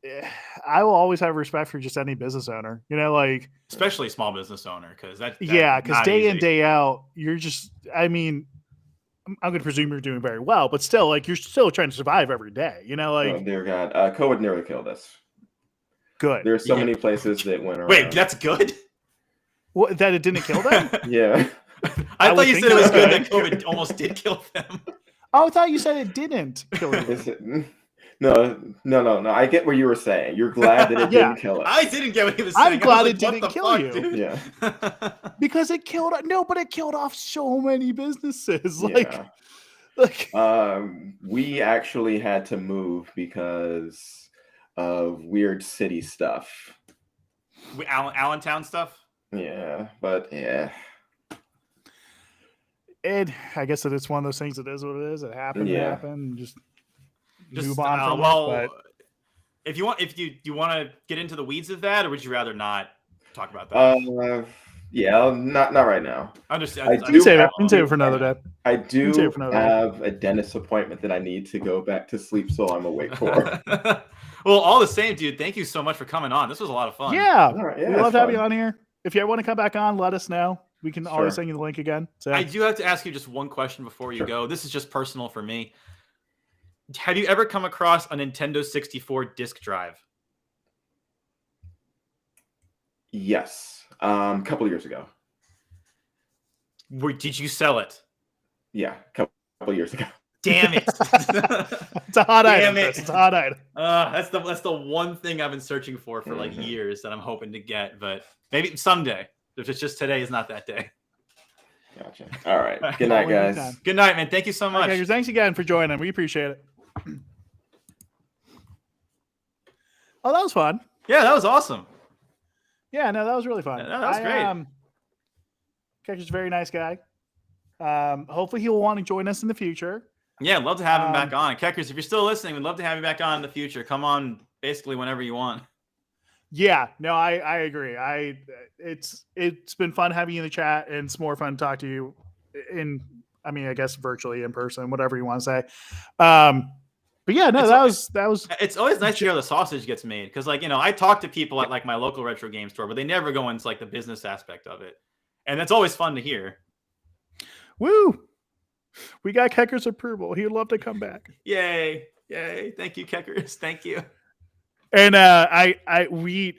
Speaker 1: I will always have respect for just any business owner. Like
Speaker 2: Especially small business owner, because
Speaker 1: yeah, because day in
Speaker 2: easy.
Speaker 1: day out, you're just. I mean, I'm going to presume you're doing very well, but still, like you're still trying to survive every day.
Speaker 3: Oh dear God, COVID nearly killed us.
Speaker 1: Good.
Speaker 3: There's so
Speaker 2: Yeah.
Speaker 3: many places that went around.
Speaker 2: Wait, that's good.
Speaker 1: What, that it didn't kill them?
Speaker 3: Yeah.
Speaker 2: I
Speaker 1: would
Speaker 2: thought you
Speaker 1: think
Speaker 2: said it was
Speaker 1: that's
Speaker 2: good
Speaker 1: good.
Speaker 2: that COVID almost did kill them.
Speaker 1: Oh, I thought you said it didn't kill you.
Speaker 3: Is it- No. I get what you were saying. You're glad that it
Speaker 1: Yeah.
Speaker 3: didn't kill us.
Speaker 2: I didn't get what he was
Speaker 1: I'm
Speaker 2: saying.
Speaker 1: glad
Speaker 2: I was
Speaker 1: it
Speaker 2: like,
Speaker 1: didn't
Speaker 2: what the
Speaker 1: kill
Speaker 2: fuck,
Speaker 1: you.
Speaker 2: dude?
Speaker 3: Yeah.
Speaker 1: Because it killed. No, but it killed off so many businesses. Like
Speaker 3: Yeah.
Speaker 1: Like,
Speaker 3: We actually had to move because of weird city stuff.
Speaker 2: Allentown stuff.
Speaker 3: Yeah, but yeah.
Speaker 1: I guess that it's one of those things. It is what it is. It happened. It
Speaker 3: Yeah.
Speaker 1: happened. Just
Speaker 2: Just
Speaker 1: move on from
Speaker 2: well,
Speaker 1: it. But
Speaker 2: if you want to get into the weeds of that, or would you rather not talk about that?
Speaker 3: Yeah, not right now.
Speaker 2: Understand.
Speaker 3: I
Speaker 1: we can save it. We can save it
Speaker 3: have-
Speaker 1: for another day.
Speaker 3: I
Speaker 1: save
Speaker 3: do
Speaker 1: it for another day.
Speaker 3: have a dentist appointment that I need to go back to sleep, so I'm awake for.
Speaker 2: Well, all the same, dude. Thank you so much for coming on. This was a lot of fun.
Speaker 1: Yeah,
Speaker 3: All right, yeah,
Speaker 1: we
Speaker 3: it's
Speaker 1: love to have you
Speaker 3: fun.
Speaker 1: on here. If you want to come back on, let us know. We can always
Speaker 3: Sure.
Speaker 1: send you the link again. So
Speaker 2: I do have to ask you just one question before you
Speaker 3: Sure.
Speaker 2: go. This is just personal for me. Have you ever come across a Nintendo 64 disk drive?
Speaker 3: Yes, a couple years ago.
Speaker 2: Did you sell it?
Speaker 3: Yeah, a couple years ago.
Speaker 2: Damn it!
Speaker 1: it's a hot item.
Speaker 2: Damn it.
Speaker 1: Chris. It's a hot item.
Speaker 2: That's the one thing I've been searching for like
Speaker 3: Mhm.
Speaker 2: years that I'm hoping to get, but maybe someday. If it's just today is not that day.
Speaker 3: Gotcha. All right. Good night,
Speaker 1: All in
Speaker 3: guys.
Speaker 1: time.
Speaker 2: Good night, man. Thank you so much.
Speaker 1: Okay, thanks again for joining. We appreciate it. Oh, that was fun.
Speaker 2: Yeah, that was awesome.
Speaker 1: Yeah, no, that was really fun.
Speaker 2: Yeah, that was great.
Speaker 1: Keker's a very nice guy. Hopefully he'll want to join us in the future.
Speaker 2: Yeah, I'd love to have him back on. Keckers, if you're still listening, we'd love to have you back on in the future. Come on basically whenever you want.
Speaker 1: Yeah, no, I agree. It's been fun having you in the chat, and it's more fun to talk to you I guess virtually, in person, whatever you want to say. But yeah, no, that was
Speaker 2: It's always nice to hear the sausage gets made, because I talk to people at like my local retro game store, but they never go into like the business aspect of it. And that's always fun to hear.
Speaker 1: woo. We got Kecker's approval. He would love to come back.
Speaker 2: Yay. Yay. Thank you, Keckers. Thank you.
Speaker 1: And obviously,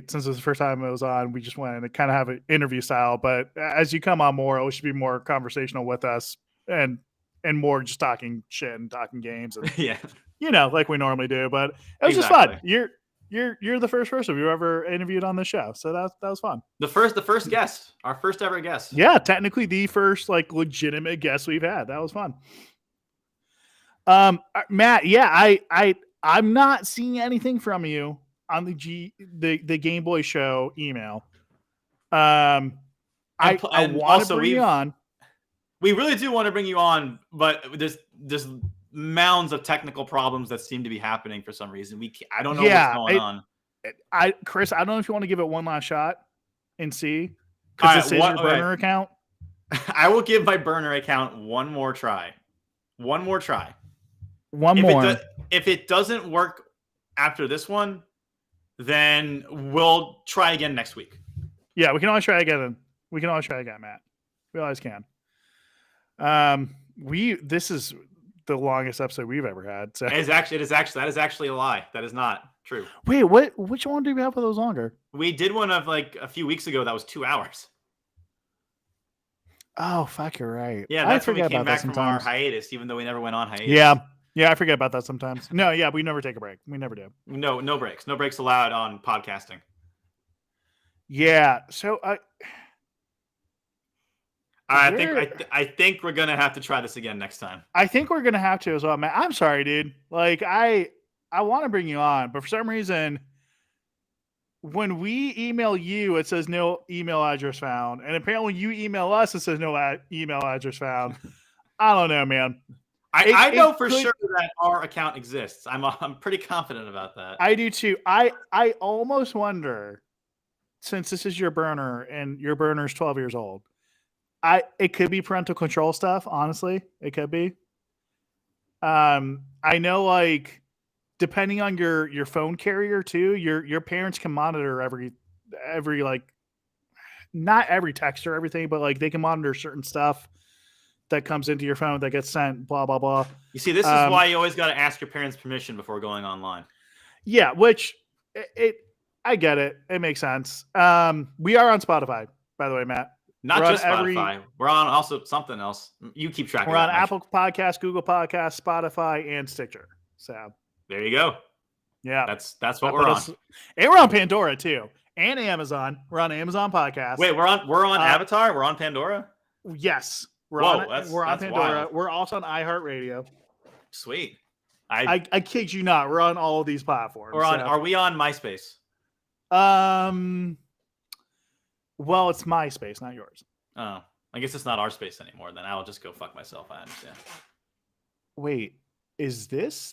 Speaker 1: since it was the first time it was on, we just wanted to kind of have an interview style. But as you come on more, it should be more conversational with us and more just talking shit and talking games and
Speaker 2: Yeah.
Speaker 1: like we normally do. But it was just fun. You're the first person we've ever interviewed on this show, so that was fun.
Speaker 2: The first guest, our first ever guest.
Speaker 1: Yeah, technically the first like legitimate guest we've had. That was fun. Matt, yeah, I'm not seeing anything from you on the Game Boy Show email. I want to bring you on.
Speaker 2: We really do want to bring you on, but there's mounds of technical problems that seem to be happening for some reason. I don't know what's going on.
Speaker 1: Chris, I don't know if you want to give it one last shot and see,
Speaker 2: All
Speaker 1: because
Speaker 2: right,
Speaker 1: this is your burner account.
Speaker 2: I will give my burner account one more try. One more try. If it doesn't work after this one, then we'll try again next week.
Speaker 1: Yeah, we can always try again. Matt. We always can. This is the longest episode we've ever had. So
Speaker 2: that is actually a lie. That is not true.
Speaker 1: Wait, which one do we have for those longer?
Speaker 2: We did one of like a few weeks ago that was 2 hours.
Speaker 1: Oh, fuck, you're right.
Speaker 2: Yeah, that's when we came back from our hiatus, even though we never went on hiatus.
Speaker 1: Yeah, I forget about that sometimes. No, yeah, we never take a break. We never do.
Speaker 2: No breaks. No breaks allowed on podcasting.
Speaker 1: Yeah, so
Speaker 2: I think we're gonna have to try this again next time.
Speaker 1: I think we're gonna have to as well, man. I'm sorry, dude. Like I want to bring you on, but for some reason, when we email you, it says no email address found, and apparently you email us, it says no email address found. I don't know, man.
Speaker 2: I know for sure that our account exists. I'm pretty confident about that.
Speaker 1: I do too. I almost wonder, since this is your burner and your burner is 12 years old, it could be parental control stuff. Honestly, it could be. I know, like, depending on your phone carrier too, your parents can monitor every like, not every text or everything, but like they can monitor certain stuff that comes into your phone that gets sent, blah, blah, blah.
Speaker 2: You see, this is why you always got to ask your parents' permission before going online.
Speaker 1: Yeah, which I get it. It makes sense. We are on Spotify, by the way, Matt.
Speaker 2: Not just Spotify. We're on also something else. You keep track of that.
Speaker 1: We're on Apple Podcasts, Google Podcasts, Spotify, and Stitcher. So
Speaker 2: there you go.
Speaker 1: Yeah.
Speaker 2: That's what we're on.
Speaker 1: And we're on Pandora too. And Amazon. We're on Amazon Podcast.
Speaker 2: Wait, we're on Avatar? We're on Pandora?
Speaker 1: Yes. We're
Speaker 2: Whoa,
Speaker 1: on
Speaker 2: that's
Speaker 1: Pandora.
Speaker 2: wild.
Speaker 1: We're also on iHeartRadio.
Speaker 2: Sweet.
Speaker 1: I kid you not. We're on all of these platforms.
Speaker 2: Are we on MySpace?
Speaker 1: Well, it's my space, not yours.
Speaker 2: Oh, I guess it's not our space anymore. Then I'll just go fuck myself. I understand.
Speaker 1: Wait, is this